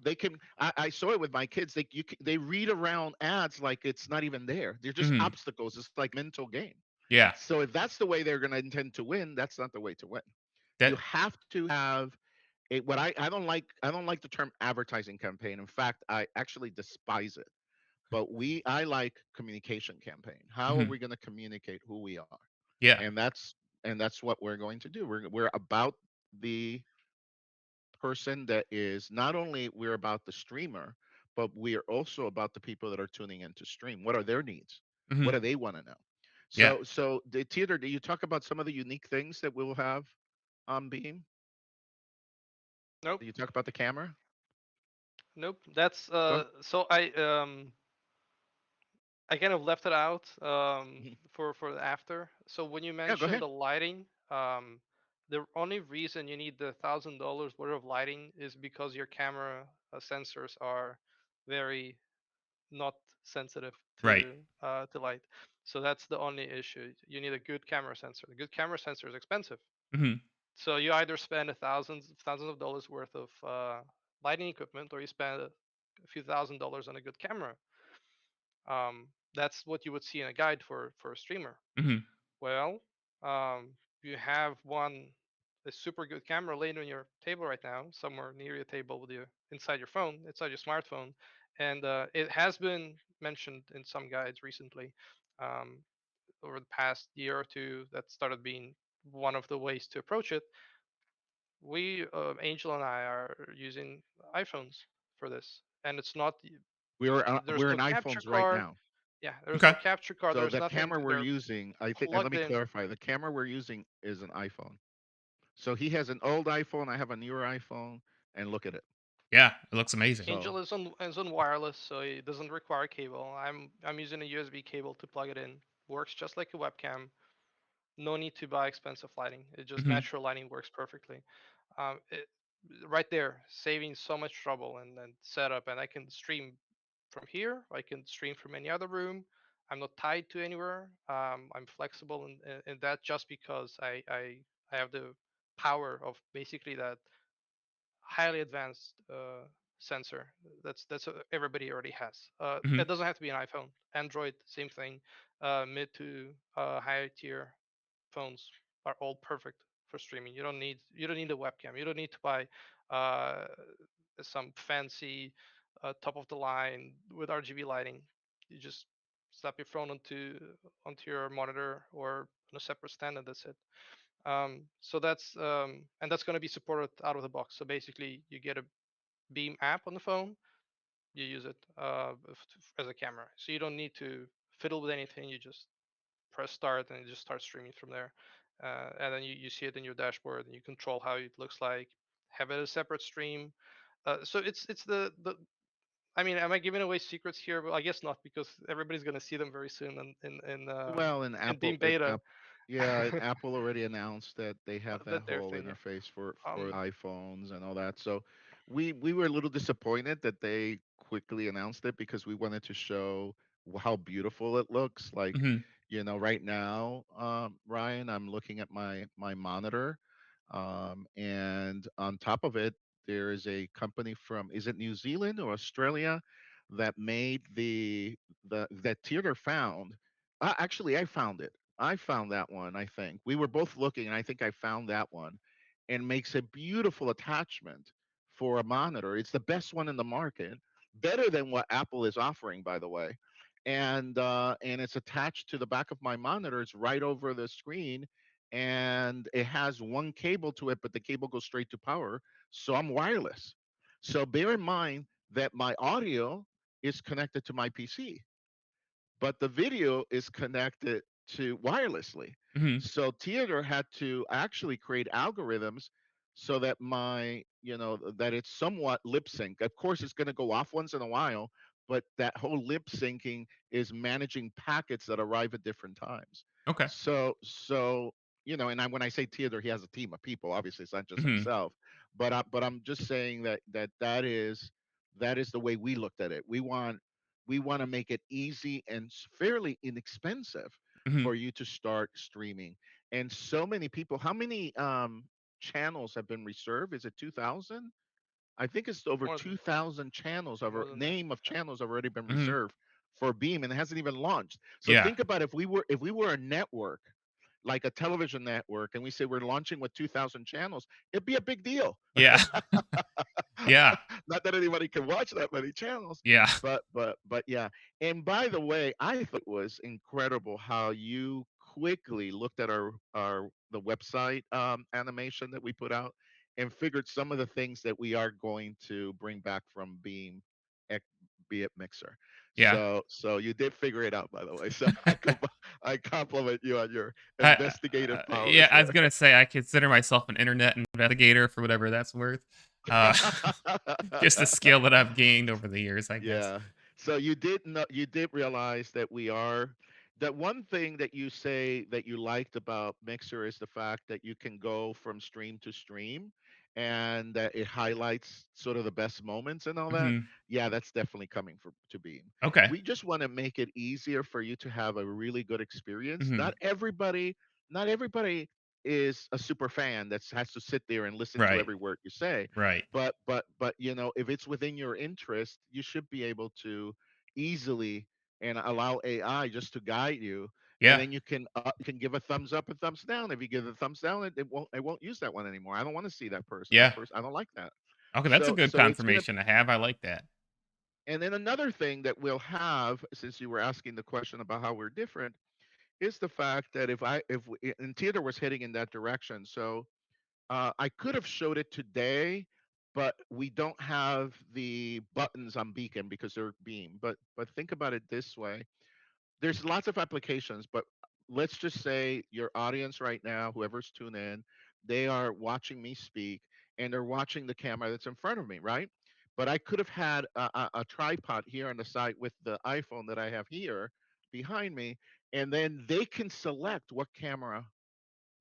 They can. I saw it with my kids. They read around ads like it's not even there. They're just Hmm. obstacles. It's like mental game. Yeah. So if that's the way they're going to intend to win, that's not the way to win. You That. have to have what I don't like the term advertising campaign. In fact, I actually despise it. But I like communication campaign. How are Hmm. we going to communicate who we are? Yeah. And that's what we're going to do. We're about the person that is not only we're about the streamer, but we are also about the people that are tuning in to stream. What are their needs? What Hmm. do they want to know? Yeah. So the theater, do you talk about some of the unique things that we'll have on Beam? Nope, Do you talk about the camera? nope. That's Go. so I kind of left it out Mhm. for the after. So when you Yeah, go mentioned ahead. the lighting, the only reason you need the $1,000 worth of lighting is because your camera sensors are very not sensitive Right. to light. So that's the only issue. You need a good camera sensor. The good camera sensor is expensive. Hmm. So you either spend thousands of dollars worth of lighting equipment, or you spend a few $1,000s on a good camera. That's what you would see in a guide for a streamer. Hmm. Well, you have a super good camera laying on your table right now, somewhere near your table with you inside your phone, inside your smartphone, and it has been mentioned in some guides recently, um, over the past year or two, that started being one of the ways to approach it. Angel and I are using iPhones for this, and it's not. We're There's we're no in capture iPhones right card. now. Yeah, there's no Okay. capture card. So There's the nothing. camera we're They're using, I think, and let plugged me in. clarify, the camera we're using is an iPhone. So he has an old iPhone, I have a newer iPhone, and look at it. Yeah, it looks amazing. So Angel is on wireless, so it doesn't require cable. I'm using a USB cable to plug it in. Works just like a webcam. No need to buy expensive lighting. It just Mhm. natural lighting works perfectly. It, right there, saving so much trouble and setup. And I can stream from here. I can stream from any other room. I'm not tied to anywhere. I'm flexible in that just because I have the power of basically that highly advanced sensor. That's what everybody already has. Mhm. It doesn't have to be an iPhone. Android, same thing. Mid to higher tier phones are all perfect for streaming. You don't need a webcam. You don't need to buy uh, some fancy top of the line with RGB lighting. You just slap your phone onto your monitor or on a separate stand, and that's it. So that's going to be supported out of the box. So basically, you get a Beam app on the phone, you use it as a camera. So you don't need to fiddle with anything. You just press start and it just starts streaming from there. And then you see it in your dashboard and you control how it looks like. Have it a separate stream. So it's the I mean, am I giving away secrets here? Well, I guess not because everybody's gonna see them very soon well, and in Apple, Beam Beta. yeah, and Apple already announced that they have that That their whole thing. interface for Um, iPhones and all that. So we were a little disappointed that they quickly announced it because we wanted to show how beautiful it looks. Like, Mhm. right now, Ryan, I'm looking at my monitor, and on top of it, there is a company from, is it New Zealand or Australia, that made the that theater found. Actually, I found it. I found that one, I think. We were both looking, and I think I found that one, and makes a beautiful attachment for a monitor. It's the best one in the market, better than what Apple is offering, by the way. And it's attached to the back of my monitor. It's right over the screen, and it has one cable to it, but the cable goes straight to power. So I'm wireless. So bear in mind that my audio is connected to my PC, but the video is connected to wirelessly. Mhm. So theater had to actually create algorithms so that that it's somewhat lip sync. Of course, it's going to go off once in a while, but that whole lip syncing is managing packets that arrive at different times. Okay. So and when I say theater, he has a team of people. Obviously, it's not just Mhm. himself, but I'm just saying that is the way we looked at it. We want to make it easy and fairly inexpensive Mhm. for you to start streaming. And so many people, how many channels have been reserved? Is it 2,000? I think it's over more than 2,000 channels of more than that. name of channels have already been Mhm. reserved for Beam, and it hasn't even launched. So Yeah. think about, if we were a network, like a television network, and we say we're launching with 2,000 channels, it'd be a big deal. Yeah. Yeah. Not that anybody can watch that many channels, Yeah. but yeah. And by the way, I thought it was incredible how you quickly looked at our the website animation that we put out and figured some of the things that we are going to bring back from Beam, ec- be it Mixer. Yeah. So you did figure it out, by the way. So I compliment you on your investigative Yeah, powers I was there. gonna say I consider myself an internet investigator for whatever that's worth. Uh, just a skill that I've gained over the years, I guess. Yeah. So you did realize that one thing that you say that you liked about Mixer is the fact that you can go from stream to stream and that it highlights sort of the best moments and all that. Mhm. Yeah, that's definitely coming to Beam. Okay. We just want to make it easier for you to have a really good experience. Mhm. Not everybody is a super fan that has to sit there and listen to Right. every word you say, Right. but if it's within your interest, you should be able to easily and allow AI just to guide you, and Yeah. then you can give a thumbs up, a thumbs down. If you give a thumbs down, it won't use that one anymore. I don't want to see that person. That Yeah. person, I don't like that. Okay, that's a So good so it's gonna. confirmation to have. I like that. And then another thing that we'll have, since you were asking the question about how we're different, is the fact that and theater was heading in that direction. So I could have showed it today, but we don't have the buttons on Beacon because they're Beam. But think about it this way: there's lots of applications, but let's just say your audience right now, whoever's tuned in, they are watching me speak and they're watching the camera that's in front of me, right? But I could have had a tripod here on the side with the iPhone that I have here behind me, and then they can select what camera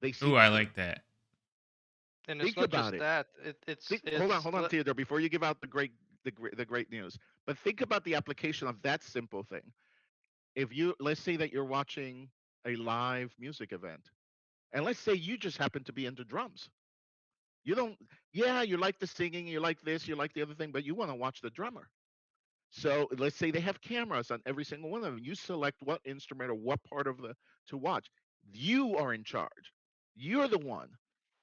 they see Ooh, me I through. like that. And it's Think not about just it. that. Hold on, Theodore, before you give out the great news. But think about the application of that simple thing. If you let's say that you're watching a live music event, and let's say you just happen to be into drums. You don't, yeah, you like the singing, you like this, you like the other thing, but you want to watch the drummer. So let's say they have cameras on every single one of them. You select what instrument or what part of the to watch. You are in charge. You're the one,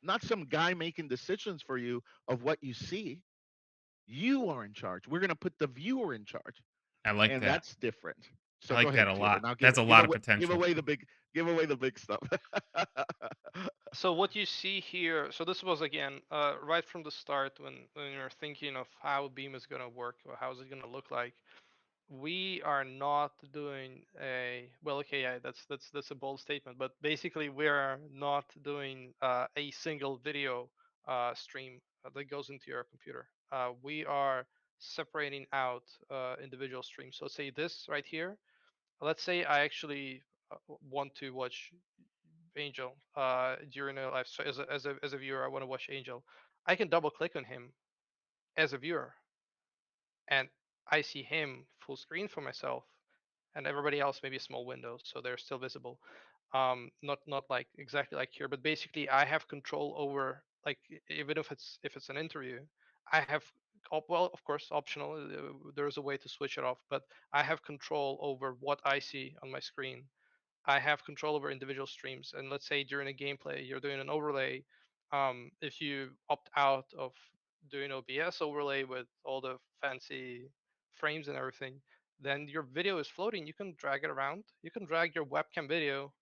not some guy making decisions for you of what you see. You are in charge. We're going to put the viewer in charge, I like and that. that's different. I So go like that ahead, a Theodore. lot. Now That's a lot of potential. give away the big stuff. So what you see here, so this was again right from the start when you're thinking of how Beam is going to work or how is it going to look like. We are not doing a well, okay, yeah, that's a bold statement, but basically we are not doing a single video stream that goes into your computer. We are separating out individual streams. So say this right here. Let's say I actually want to watch Angel during a live so as a viewer. I want to watch Angel. I can double click on him as a viewer, and I see him full screen for myself, and everybody else maybe a small window, so they're still visible. Not like exactly like here, but basically I have control over like even if it's an interview, I have well, of course, optional. There's a way to switch it off, but I have control over what I see on my screen. I have control over individual streams. And let's say during a gameplay, you're doing an overlay. If you opt out of doing OBS overlay with all the fancy frames and everything, then your video is floating. You can drag it around. You can drag your webcam video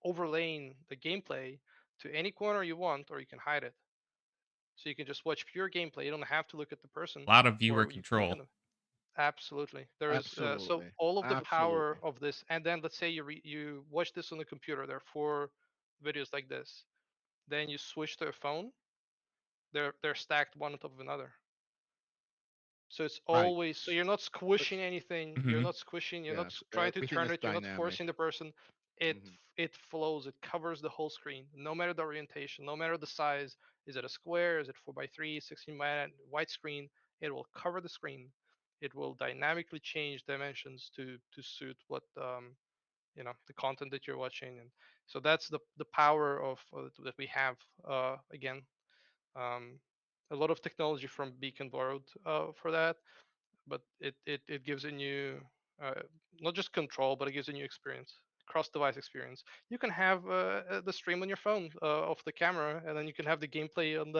overlaying the gameplay to any corner you want, or you can hide it. So you can just watch pure gameplay. You don't have to look at the person, A lot of viewer or you control. can absolutely. There is so Absolutely. all of the power Absolutely. of this, and then let's say you watch this on the computer. There are four videos like this. Then you switch to a phone. They're stacked one on top of another. So it's Right. always so you're not squishing S- anything. You're Hmm. not squishing. You're not Yes. trying to Everything turn is it. You're not dynamic. forcing the person. It Hmm. it flows. It covers the whole screen, no matter the orientation, no matter the size. Is it a square? Is it 4:3, 16 by widescreen? It will cover the screen. It will dynamically change dimensions to suit what the content that you're watching. And so that's the power of that we have. Again, um, a lot of technology from Beacon borrowed for that, but it gives a new uh, not just control, but it gives a new experience, cross device experience. You can have the stream on your phone of the camera, and then you can have the gameplay on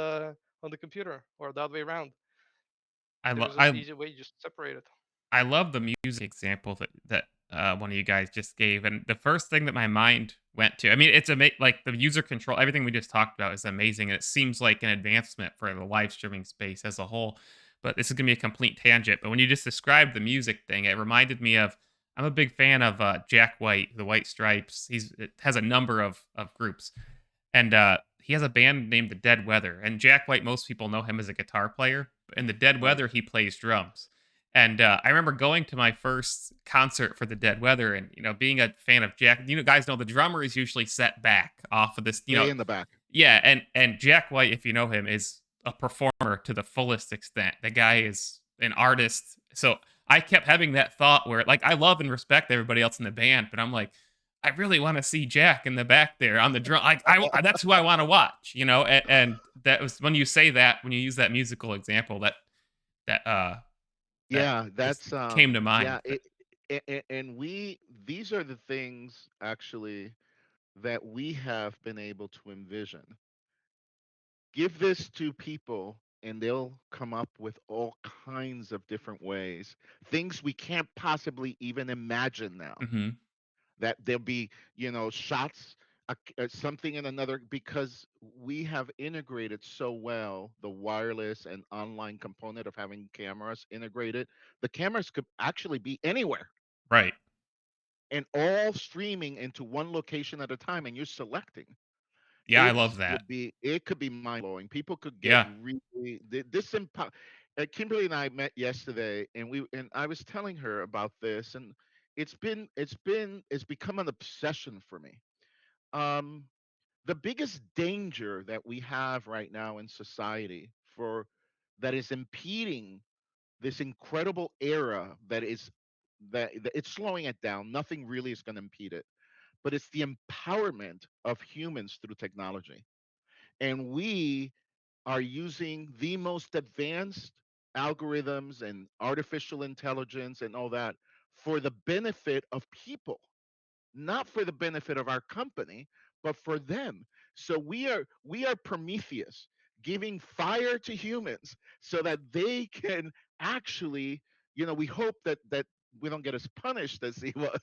the computer, or the other way around. I love. There's an easy way you just separate it. I love the music example that one of you guys just gave, and the first thing that my mind went to. I mean, it's like the user control. Everything we just talked about is amazing, and it seems like an advancement for the live streaming space as a whole. But this is gonna be a complete tangent. But when you just described the music thing, it reminded me of. I'm a big fan of Jack White, the White Stripes. It has a number of groups, and he has a band named the Dead Weather. And Jack White, most people know him as a guitar player. But in the Dead Right. Weather, he plays drums. And I remember going to my first concert for the Dead Weather, and being a fan of Jack. Guys know the drummer is usually set back off of this. Way in the back. Yeah, and Jack White, if you know him, is a performer to the fullest extent. The guy is an artist. So I kept having that thought where, like, I love and respect everybody else in the band, but I'm like, I really want to see Jack in the back there on the drum. Like, that's who I want to watch. And that was when you say that, when you use that musical example, that that Yeah, just that's came to mind. yeah, and we these are the things actually that we have been able to envision. Give this to people and they'll come up with all kinds of different ways, things we can't possibly even imagine now. Hmm. That there'll be, shots, something in another, because we have integrated so well the wireless and online component of having cameras integrated. The cameras could actually be anywhere, Right. and all streaming into one location at a time, and you're selecting. Yeah, I love that. It could be mind blowing. People could get Yeah. really this Kimberly and I met yesterday, and I was telling her about this, and it's become an obsession for me. Um, the biggest danger that we have right now in society for that is impeding this incredible era that it's slowing it down. Nothing really is going to impede it, but it's the empowerment of humans through technology. And we are using the most advanced algorithms and artificial intelligence and all that for the benefit of people, not for the benefit of our company, but for them. So we are Prometheus, giving fire to humans so that they can actually, we hope that we don't get as punished as he was.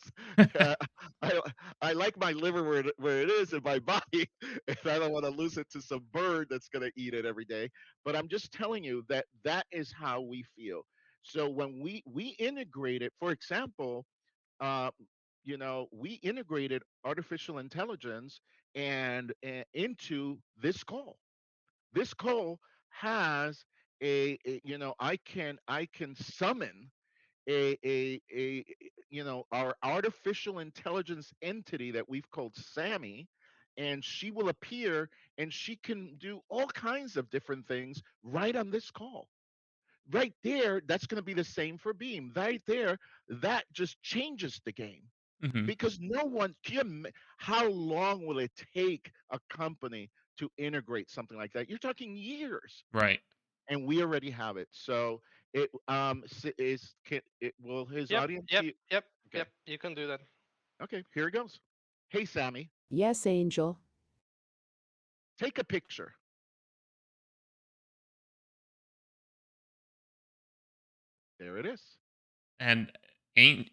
Uh, I I like my liver where it is in my body, and I don't want to lose it to some bird that's going to eat it every day. But I'm just telling you that that is how we feel. So when we integrate it, for example, uh, we integrated artificial intelligence into this call. This call has I can summon a our artificial intelligence entity that we've called Sammy, and she will appear and she can do all kinds of different things right on this call. Right there, that's going to be the same for Beam. Right there, that just changes the game Hmm. because no one can. How long will it take a company to integrate something like that? You're talking years, Right. and we already have it. So will his Yep, audience yep, see? yep, Okay, yep. You can do that. okay, here it goes. Hey, Sammy, Yes, Angel. take a picture. There it is. And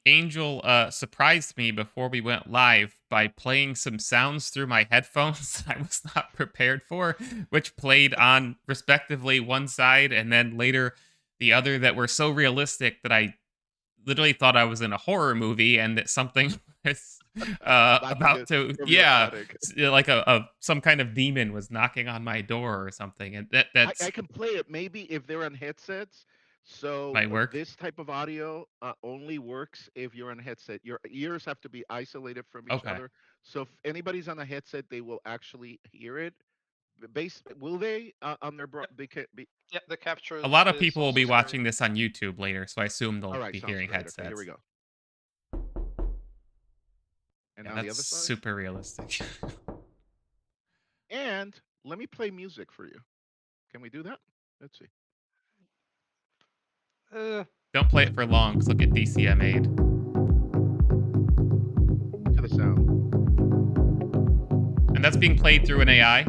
Angel surprised me before we went live by playing some sounds through my headphones I was not prepared for, which played on respectively one side and then later the other that were so realistic that I literally thought I was in a horror movie and that something was About to about get to, yeah, problematic. like a some kind of demon was knocking on my door or something, and I that's can play it maybe if they're on headsets. So my work. this type of audio only works if you're on a headset. Your ears have to be isolated from each Okay. other. So if anybody's on a headset, they will actually hear it. Base will they on their Yep, they can be. yep. The capture A lot of is people will also be stereo. watching this on YouTube later, so I assume All they'll right, be sounds hearing great. Okay, here we headsets. go. And Yeah, now the that's other side. super realistic. And let me play music for you. Can we do that? Let's see. Uh, Don't play it for long because they'll get DCMA'd. To the sound. And that's being played through an AI?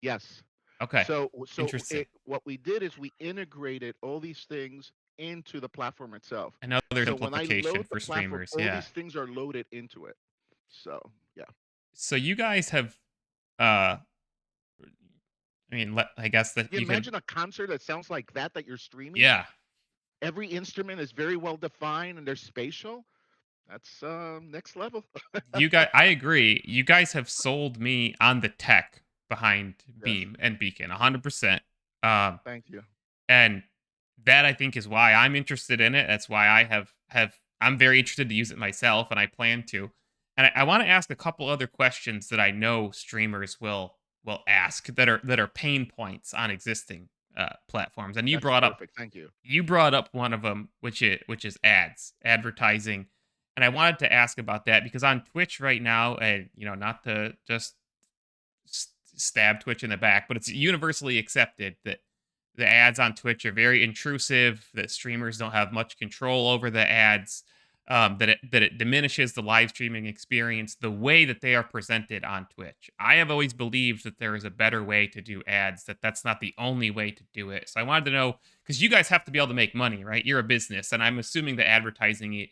Yes. Okay. So Interesting. what we did is we integrated all these things into the platform itself. I know there's So when I simplification load the for platform, streamers, all yeah. these things are loaded into it. So yeah. So you guys have, uh, I mean, I guess that You you can, imagine a concert that sounds like that you're streaming. yeah. Every instrument is very well defined and they're spatial. That's next level. You guys, I agree. You guys have sold me on the tech behind Yes. Beam and Beacon, 100%. Um, Thank you. and that I think is why I'm interested in it. That's why I have I'm very interested to use it myself, and I plan to. And I want to ask a couple other questions that I know streamers will ask that are pain points on existing platforms. And That's perfect. Thank you. you brought up one of them, which is advertising. And I wanted to ask about that because on Twitch right now, and not to just stab Twitch in the back, but it's universally accepted that the ads on Twitch are very intrusive, that streamers don't have much control over the ads, that it diminishes the live streaming experience the way that they are presented on Twitch. I have always believed that there is a better way to do ads, that's not the only way to do it. So I wanted to know, because you guys have to be able to make money, right? You're a business, and I'm assuming that advertising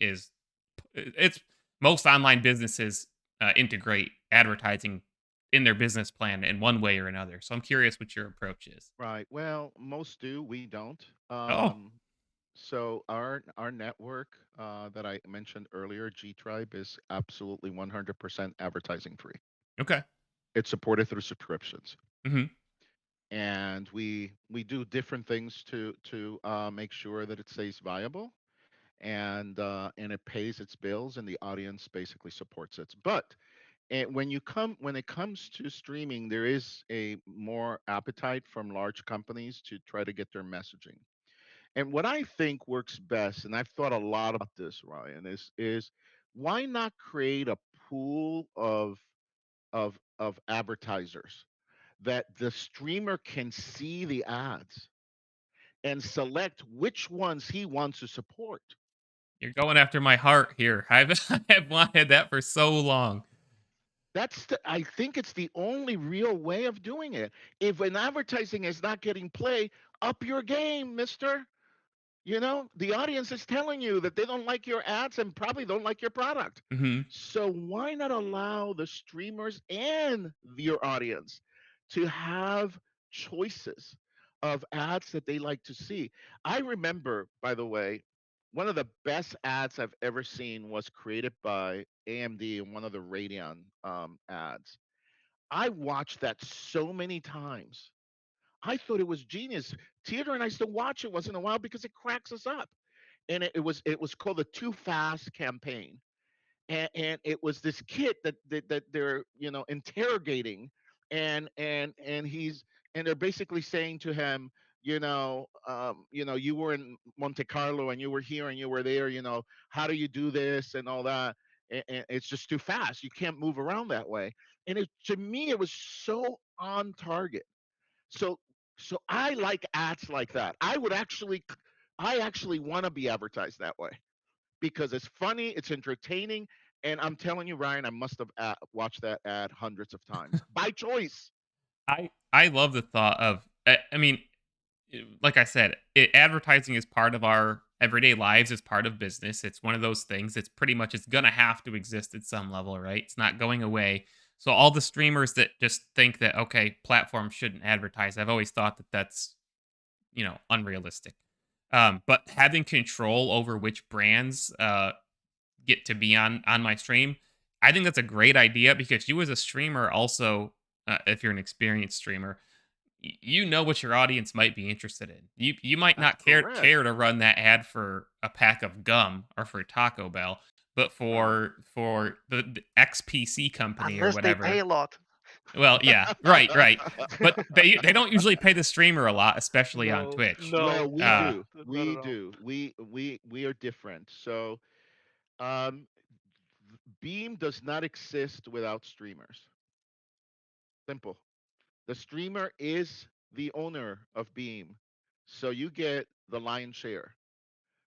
it's most online businesses integrate advertising in their business plan in one way or another. So I'm curious what your approach is. Right. Well, most do. We don't. Oh, So our network that I mentioned earlier, G Tribe, is absolutely 100% advertising free. Okay. It's supported through subscriptions, Mhm. and we do different things to make sure that it stays viable, and it pays its bills, and the audience basically supports it. But when it comes to streaming, there is a more appetite from large companies to try to get their messaging. And what I think works best, and I've thought a lot about this, Ryan, is why not create a pool of advertisers that the streamer can see the ads and select which ones he wants to support. You're going after my heart here. I have wanted that for so long. I think it's the only real way of doing it. If an advertising is not getting play, up your game, mister. You know, the audience is telling you that they don't like your ads and probably don't like your product. Mhm. So why not allow the streamers and your audience to have choices of ads that they like to see? I remember, by the way, one of the best ads I've ever seen was created by AMD in one of the Radeon ads. I watched that so many times. I thought it was genius. Theater and I still watch it once in a while because it cracks us up. And it was called the Too Fast campaign, and it was this kid that they're interrogating, and they're basically saying to him, you were in Monte Carlo and you were here and you were there, how do you do this and all that, and it's just too fast, you can't move around that way. And to me it was so on target. So so I like ads like that. I actually want to be advertised that way because it's funny, it's entertaining, and I'm telling you, Ryan, I must have watched that ad hundreds of times by choice. I love the thought of I mean, like I said, advertising is part of our everyday lives. It's part of business. It's one of those things. It's gonna have to exist at some level, right? It's not going away. So all the streamers that just think that okay, platforms shouldn't advertise, I've always thought that that's unrealistic. But having control over which brands get to be on my stream, I think that's a great idea because you as a streamer also, if you're an experienced streamer, you know what your audience might be interested in. You might That's not correct. care to run that ad for a pack of gum or for Taco Bell, but No. for the XPC company or Unless they pay whatever. a lot. Well, yeah, right, right. But they don't usually pay the streamer a lot, especially on No, Twitch. Well, no, we no, Uh, do. not We at all. do. We are different. So, um, Beam does not exist without streamers. Simple. The streamer is the owner of Beam, so you get the lion's share.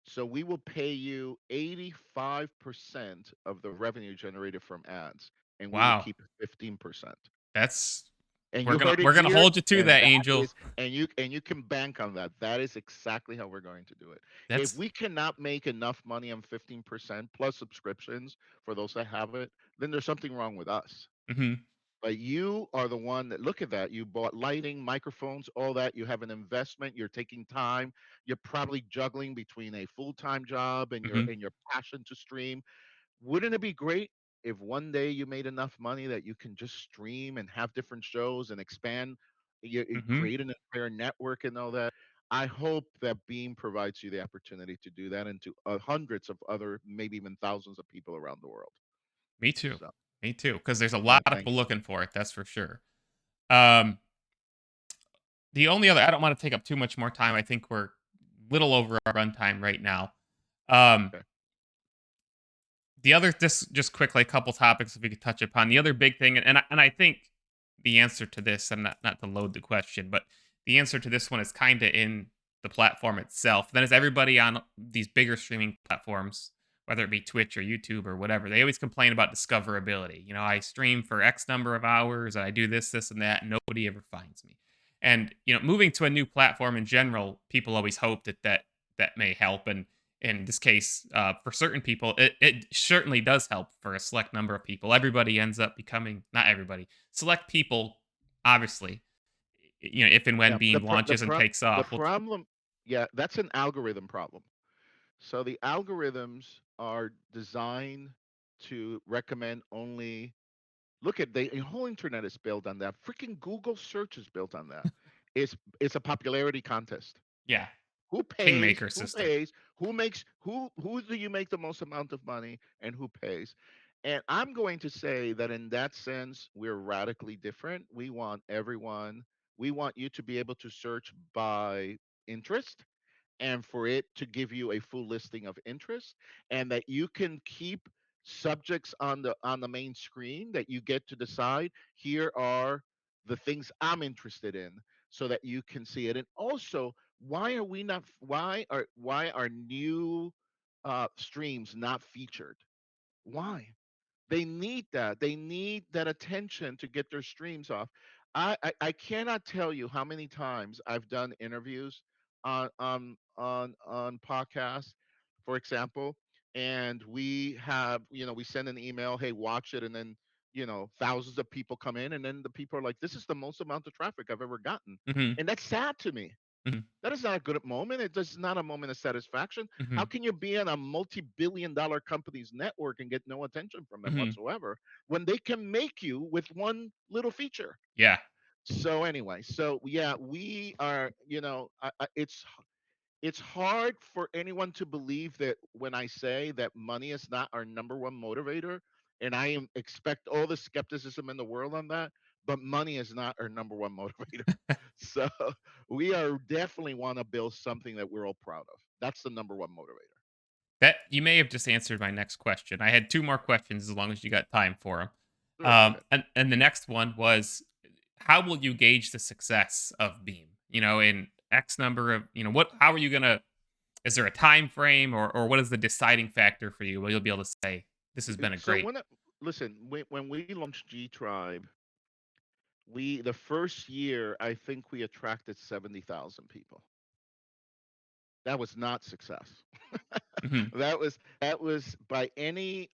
So we will pay you 85% of the revenue generated from ads, and we will wow, keep 15%. that's And you heard it we're gonna here, hold you to and that, that Angel. is, and you can bank on that. That is exactly how we're going to do it. If That's we cannot make enough money on 15% plus subscriptions for those that have it, then there's something wrong with us. mhm, But you are the one that, look at that. You bought lighting, microphones, all that. You have an investment. You're taking time. You're probably juggling between a full-time job and your mhm, and your passion to stream. Wouldn't it be great if one day you made enough money that you can just stream and have different shows and expand, you mhm, create an entire network and all that? I hope that Beam provides you the opportunity to do that, and to hundreds of other, maybe even thousands of people around the world. me too, So, me too. Because there's a lot no, of thank people you. looking for it. That's for sure. Um, the only other I don't want to take up too much more time. I think we're little over our runtime right now. Um, Okay. the other just quickly a couple topics if we could touch upon the other big thing, and I think the answer to this, and not to load the question, but the answer to this one is kind of in the platform itself. Then, as everybody on these bigger streaming platforms, whether it be Twitch or YouTube or whatever, they always complain about discoverability. I stream for X number of hours, and I do this, and that, and nobody ever finds me. And moving to a new platform in general, people always hope that may help. And in this case, for certain people, it certainly does help for a select number of people. Everybody ends up becoming, not everybody, select people, obviously, if and when Yeah. Beam launches and takes The off. problem, yeah, that's an algorithm problem. So the algorithms are designed to recommend only. Look at the whole internet is built on that. Freaking Google search is built on that. It's a popularity contest. Yeah. Who pays? Kingmaker Who system. pays? Who makes? Who do you make the most amount of money, and who pays? And I'm going to say that in that sense, we're radically different. We want everyone. We want you to be able to search by interest and for it to give you a full listing of interest, and that you can keep subjects on the main screen that you get to decide, here are the things I'm interested in, so that you can see it. And also, why are new streams not featured? Why? They need that. They need that attention to get their streams off. I cannot tell you how many times I've done interviews on podcasts, for example, and we send an email, hey, watch it, and then thousands of people come in, and then the people are like, this is the most amount of traffic I've ever gotten, Mhm. and that's sad to me. Mhm. That is not a good moment. It is not a moment of satisfaction. How Mhm. can you be on a multi-billion-dollar company's network and get no attention from them Mhm. whatsoever when they can make you with one little feature? Yeah. So anyway, so yeah, we are. It's hard for anyone to believe that when I say that money is not our number one motivator, and expect all the skepticism in the world on that, but money is not our number one motivator. So we are definitely want to build something that we're all proud of. That's the number one motivator. That you may have just answered my next question. I had two more questions as long as you got time for them. Sure, go ahead. And the next one was, how will you gauge the success of Beam? In X number of, what how are you going to is there a time frame, or what is the deciding factor for you? Well, you'll be able to say this has been a So great. listen, when we launched G Tribe, we the first year I think we attracted 70,000 people. That was not success. Mhm. That was by any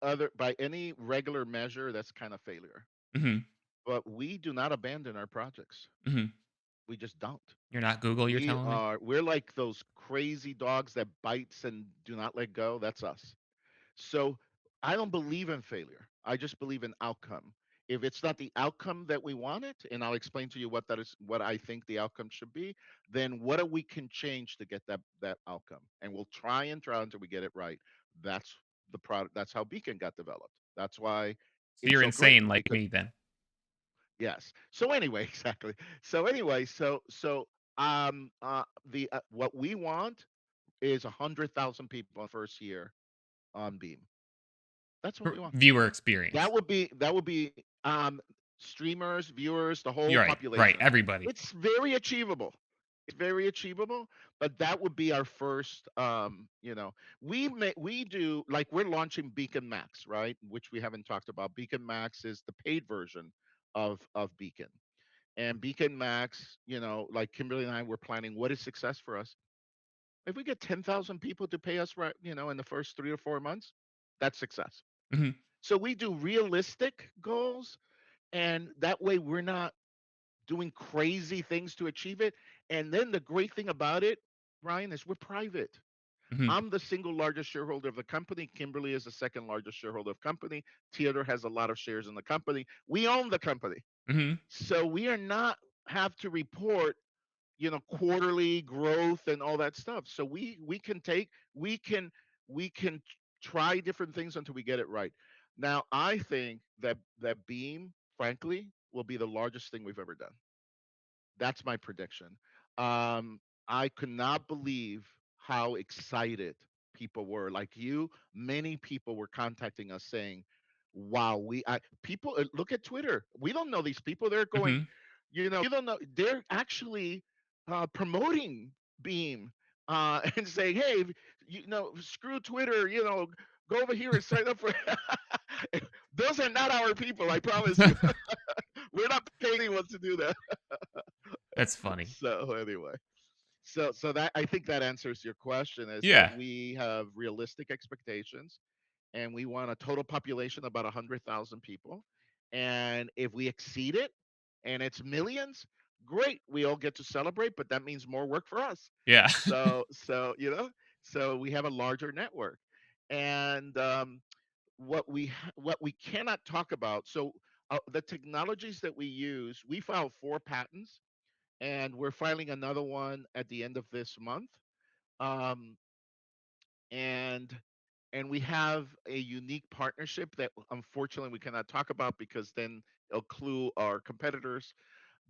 regular measure, that's kind of failure. Mhm. But we do not abandon our projects. Mhm. We just don't. You're not Google, you're telling me? We're like those crazy dogs that bites and do not let go. That's us. So I don't believe in failure. I just believe in outcome. If it's not the outcome that we wanted, and I'll explain to you what that is, what I think the outcome should be, then what we can change to get that outcome, and we'll try until we get it right. That's the product. That's how Beacon got developed. That's why So it's you're so great insane like because me then. yes. So anyway, exactly. So anyway, the what we want is 100,000 people in the first year on Beam. That's what we want. Viewer experience. That would be streamers, viewers, the whole You're right. Right. population. Everybody. It's very achievable. It's very achievable, but that would be our first. We do, like, we're launching Beacon Max, right? Which we haven't talked about. Beacon Max is the paid version of Beacon. And Beacon Max, like Kimberly and I were planning, what is success for us? If we get 10,000 people to pay us, right, in the first 3 or 4 months, that's success. Mhm. So we do realistic goals, and that way we're not doing crazy things to achieve it. And then the great thing about it, Ryan, is we're private. Mhm. I'm the single largest shareholder of the company. Kimberly is the second largest shareholder of the company. Theodore has a lot of shares in the company. We own the company. Mhm. So we are not have to report, quarterly growth and all that stuff. So we can try different things until we get it right. Now I think that Beam, frankly, will be the largest thing we've ever done. That's my prediction. Um, I could not believe how excited people were. Like you, many people were contacting us saying, "Wow, people look at Twitter. We don't know these people. They're going, Mhm. you don't know. They're actually promoting Beam and saying, hey, screw Twitter. Go over here and sign up for." Those are not our people. I promise you. We're not paying anyone to do that. That's funny. So anyway, so that I think that answers your question, is that Yeah. we have realistic expectations, and we want a total population of about 100,000 people. And if we exceed it and it's millions, great. We all get to celebrate, but that means more work for us. Yeah. So So we have a larger network, and what we cannot talk about. So the technologies that we use, we filed 4 patents, and we're filing another one at the end of this month. Um, and and we have a unique partnership that unfortunately we cannot talk about because then it'll clue our competitors.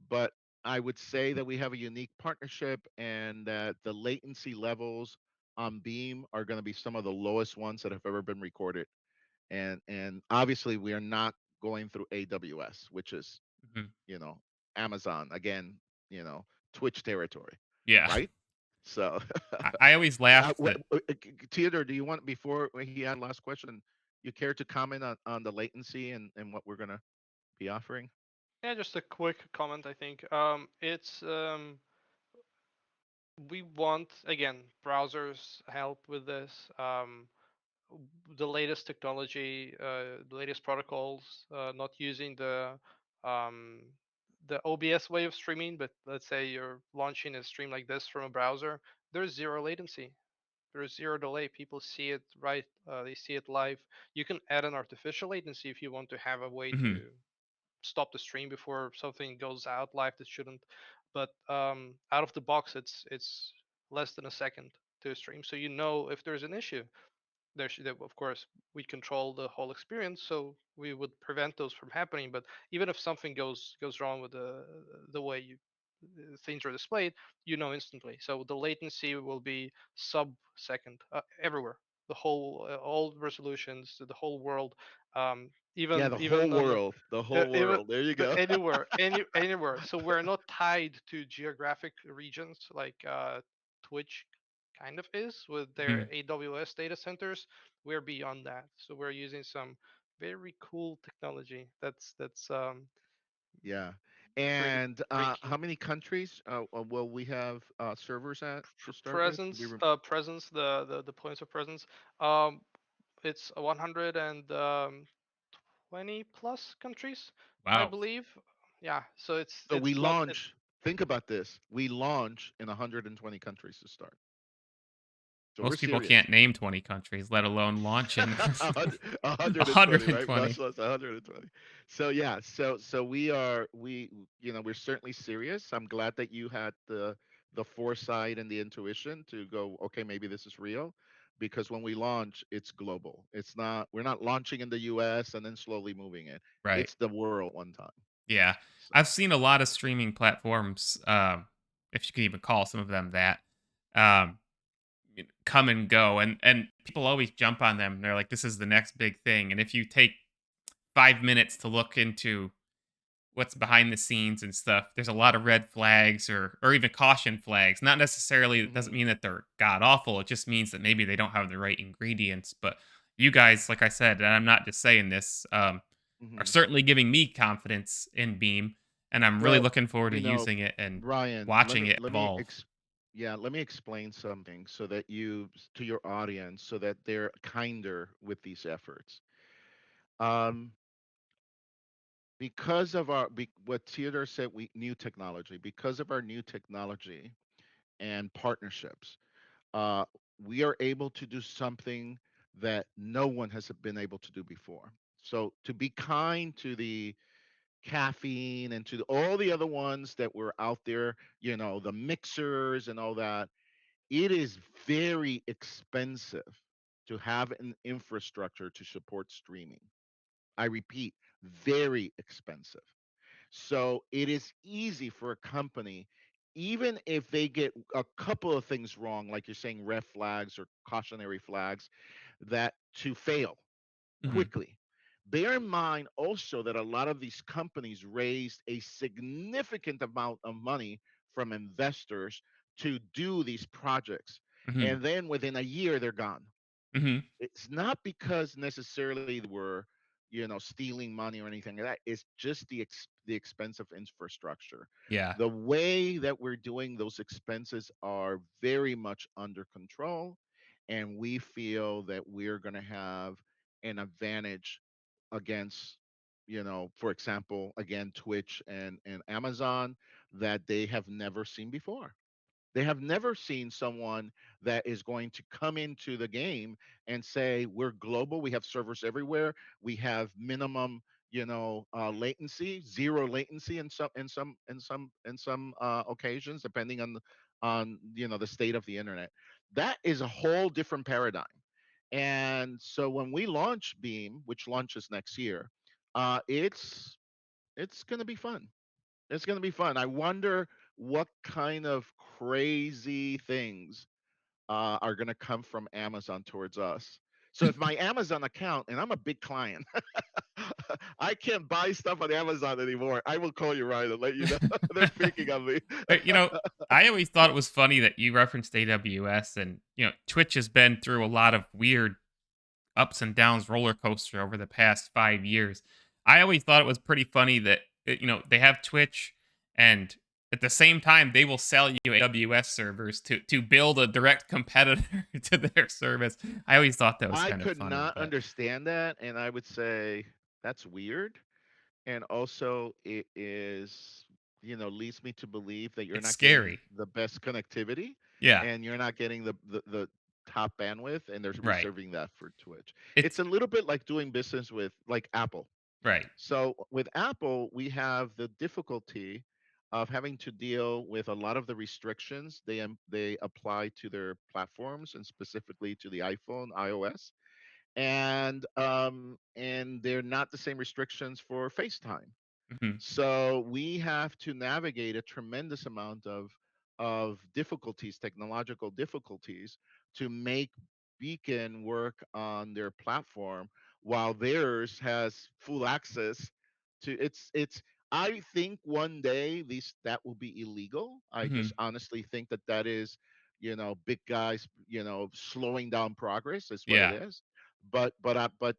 But I would say that we have a unique partnership, and that the latency levels on Beam are going to be some of the lowest ones that have ever been recorded. And obviously we are not going through AWS, which is, Mhm. you know, Amazon again, you know, Twitch territory, Yeah. right? So, I always laugh that. Theodore, do you want, before he had last question, you care to comment on the latency and what we're gonna be offering? Yeah, just a quick comment. I think it's we want, again, browsers help with this. The latest technology, the latest protocols, not using um, the OBS way of streaming, but let's say you're launching a stream like this from a browser. There's zero latency. There's zero delay. People see it right. They see it live. You can add an artificial latency if you want to have a way Mhm. to stop the stream before something goes out live that shouldn't. But out of the box, it's less than a second to stream, so you know if there's an issue. Of course, we control the whole experience, so we would prevent those from happening. But even if something goes wrong with the way things are displayed, you know instantly. So the latency will be sub-second everywhere. The whole all resolutions, the whole world, Yeah, even on the the whole even world. There you go. anywhere, anywhere. So we're not tied to geographic regions like Twitch kind of is with their Mhm. AWS data centers. We're beyond that. So we're using some very cool technology that's Yeah. pretty And how freaky. many countries will we have servers at to start with? Presence, the points of presence. Um, it's 120 plus countries, I Wow. believe. Yeah, so So we it's not it, launch. Think about this. We launch in 120 countries to start. So we're Most people serious. can't name 20 countries, let alone launch in 120, right? 120. Much less 120. So yeah, so we we're certainly serious. I'm glad that you had the foresight and the intuition to go, okay, maybe this is real, because when we launch, it's global. It's not We're not launching in the US and then slowly moving it. Right. It's the world one time. Yeah. So I've seen a lot of streaming platforms, if you can even call some of them that, um, come and go, and people always jump on them. They're like, "This is the next big thing." And if you take 5 minutes to look into what's behind the scenes and stuff, there's a lot of red flags or even caution flags. Not necessarily, it doesn't mhm, mean that they're god awful. It just means that maybe they don't have the right ingredients. But you guys, like I said, and I'm not just saying this, are mhm. certainly giving me confidence in Beam, and I'm really Well, looking forward to you know, using it and Brian, watching it let me evolve. yeah, let me explain something so that to your audience, so that they're kinder with these efforts. Um, because of what Theodore said, we new technology. Because of our new technology and partnerships, uh, we are able to do something that no one has been able to do before. So to be kind to the caffeine and to all the other ones that were out there, the mixers and all that, it is very expensive to have an infrastructure to support streaming. I repeat, very expensive. So it is easy for a company, even if they get a couple of things wrong, like you're saying, red flags or cautionary flags, that to fail Mhm. quickly. Bear in mind also that a lot of these companies raised a significant amount of money from investors to do these projects. Mhm. And then within a year, they're gone. Mhm. It's not because necessarily they were, stealing money or anything like that. It's just the expense of infrastructure. Yeah. The way that we're doing those expenses are very much under control, and we feel that we're going to have an advantage against, for example, again, Twitch and Amazon, that they have never seen before. They have never seen someone that is going to come into the game and say, we're global, we have servers everywhere, we have minimum, latency, zero latency in some occasions, depending on the state of the internet. That is a whole different paradigm. And so when we launch Beam, which launches next year, it's going to be fun. It's going to be fun. I wonder what kind of crazy things are going to come from Amazon towards us. So if my Amazon account, and I'm a big client, I can't buy stuff on Amazon anymore. I will call you, Ryan, and let you know they're thinking of me. But, I always thought it was funny that you referenced AWS, and Twitch has been through a lot of weird ups and downs roller coaster over the past 5 years. I always thought it was pretty funny that they have Twitch, and at the same time they will sell you AWS servers to build a direct competitor to their service. I always thought that was I kind of could funny, not but understand that, and I would say that's weird. And also, it is, leads me to believe that you're it's not getting scary. the best connectivity, Yeah, and you're not getting the top bandwidth, and they're right. reserving that for Twitch. It's It's a little bit like doing business with like Apple. right. So with Apple, we have the difficulty of having to deal with a lot of the restrictions they apply to their platforms, and specifically to the iPhone, iOS, and they're not the same restrictions for FaceTime. Mhm. So we have to navigate a tremendous amount of difficulties, technological difficulties, to make Beacon work on their platform, while theirs has full access to it's I think one day these that will be illegal. I just Mhm. honestly think that is, big guys, slowing down progress is what it Yeah. is. But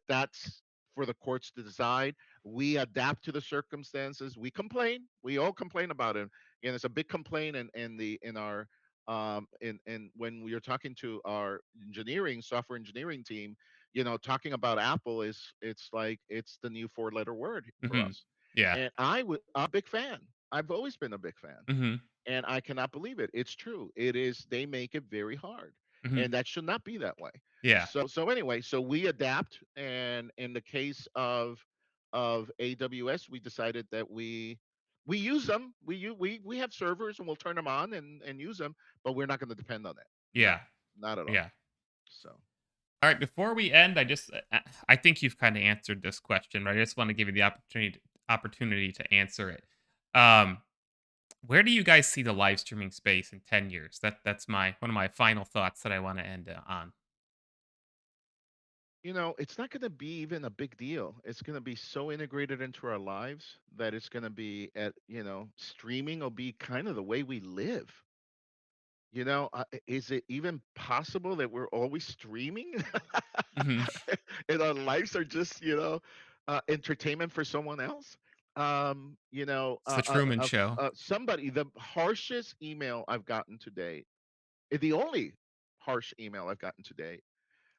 that's for the courts to decide. We adapt to the circumstances. We complain. We all complain about it, and it's a big complaint in our in when we are talking to our software engineering team. Talking about Apple it's like it's the new four-letter word for Mhm. us. Yeah. And I'm a big fan. I've always been a big fan, Mhm. and I cannot believe it. It's true. It is. They make it very hard, Mhm. and that should not be that way. Yeah. So anyway, so we adapt, and in the case of AWS, we decided that we use them. We have servers, and we'll turn them on and use them, but we're not going to depend on it. No, Yeah. not at all. Yeah. So All right, before we end, I think you've kind of answered this question, but I just want to give you the opportunity to answer it. Um, where do you guys see the live streaming space in 10 years? That's my one of my final thoughts that I want to end on. it's not going to be even a big deal. It's going to be so integrated into our lives that it's going to be streaming will be kind of the way we live. Is it even possible that we're always streaming Mhm. and our lives are just, entertainment for someone else? It's the Truman Show. Somebody, the harshest email I've gotten today, the only harsh email I've gotten today,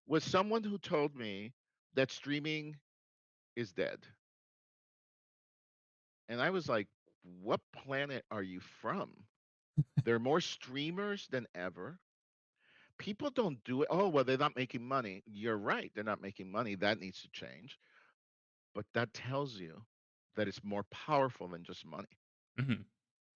was someone who told me that streaming is dead. And I was like, what planet are you from? There are more streamers than ever. People don't do it. Oh, well, they're not making money. You're right. They're not making money. That needs to change. But that tells you that it's more powerful than just money. Mhm.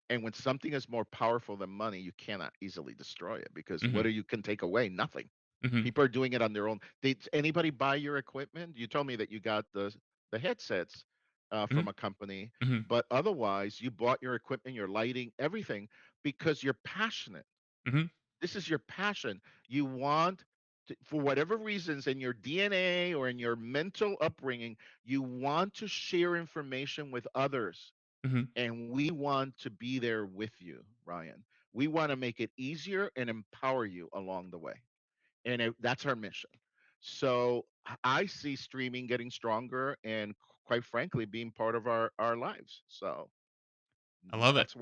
And when something is more powerful than money, you cannot easily destroy it, because what Mhm. do you can take away? Nothing. Mhm. People are doing it on their own. Did anybody buy your equipment? You told me that you got the headsets Mhm. from a company, Mhm. but otherwise you bought your equipment, your lighting, everything, because you're passionate. Mhm. This is your passion. You want to, for whatever reasons in your DNA or in your mental upbringing, you want to share information with others. Mhm. And we want to be there with you, Ryan. We want to make it easier and empower you along the way. And that's our mission. So I see streaming getting stronger and, quite frankly, being part of our lives. So I love it. that's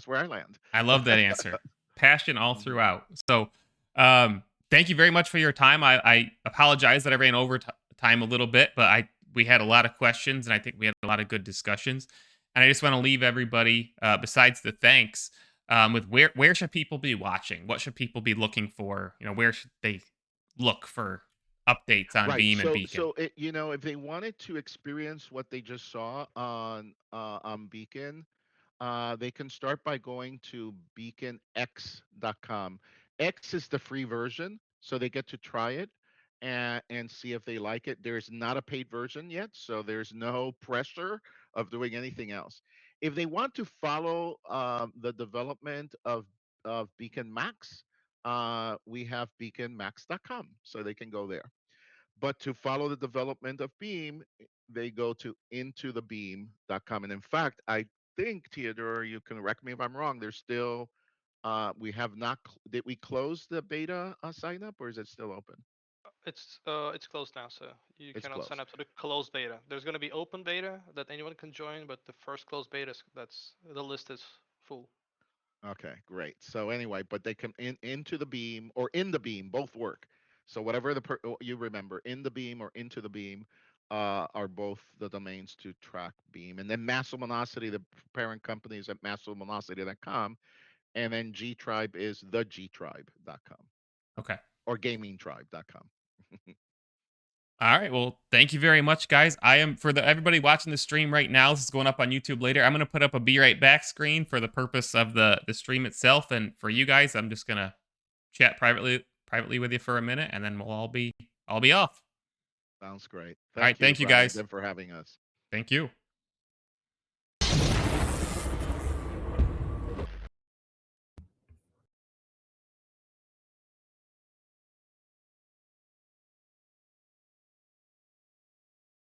where I land. I love that answer. Passion all Mhm. throughout. So, thank you very much for your time. I apologize that I ran over time a little bit, but we had a lot of questions, and I think we had a lot of good discussions. And I just want to leave everybody, besides the thanks. with where should people be watching? What should people be looking for? Where should they look for updates on Right. Beam and So Beacon? so it, if they wanted to experience what they just saw on Beacon, they can start by going to beaconx.com. X is the free version, so they get to try it and see if they like it. There's not a paid version yet, so there's no pressure of doing anything else. If they want to follow the development of Beacon Max, we have beaconmax.com, so they can go there. But to follow the development of Beam, they go to intothebeam.com. And in fact, I think, Theodore, you can correct me if I'm wrong, there's still, we have not, did we close the beta sign up, or is it still open? It's closed now, so you It's cannot sign closed. up to the closed beta. There's gonna be open beta that anyone can join, but the first closed beta that's the list is full. Okay, great. So anyway, but they can into the Beam or in the Beam, both work. So whatever you remember, in the Beam or into the Beam, are both the domains to track Beam. And then Mass Luminosity, the parent company, is at massluminosity.com. And then G Tribe is thegtribe.com Okay. or gamingtribe.com. All right. Well, thank you very much, guys. I am for the everybody watching the stream right now. This is going up on YouTube later. I'm going to put up a be right back screen for the purpose of the stream itself, and for you guys, I'm just going to chat privately with you for a minute, and then I'll be off. Sounds great. All right. Thank you, Thank you, Brian, guys. again for having us. Thank you.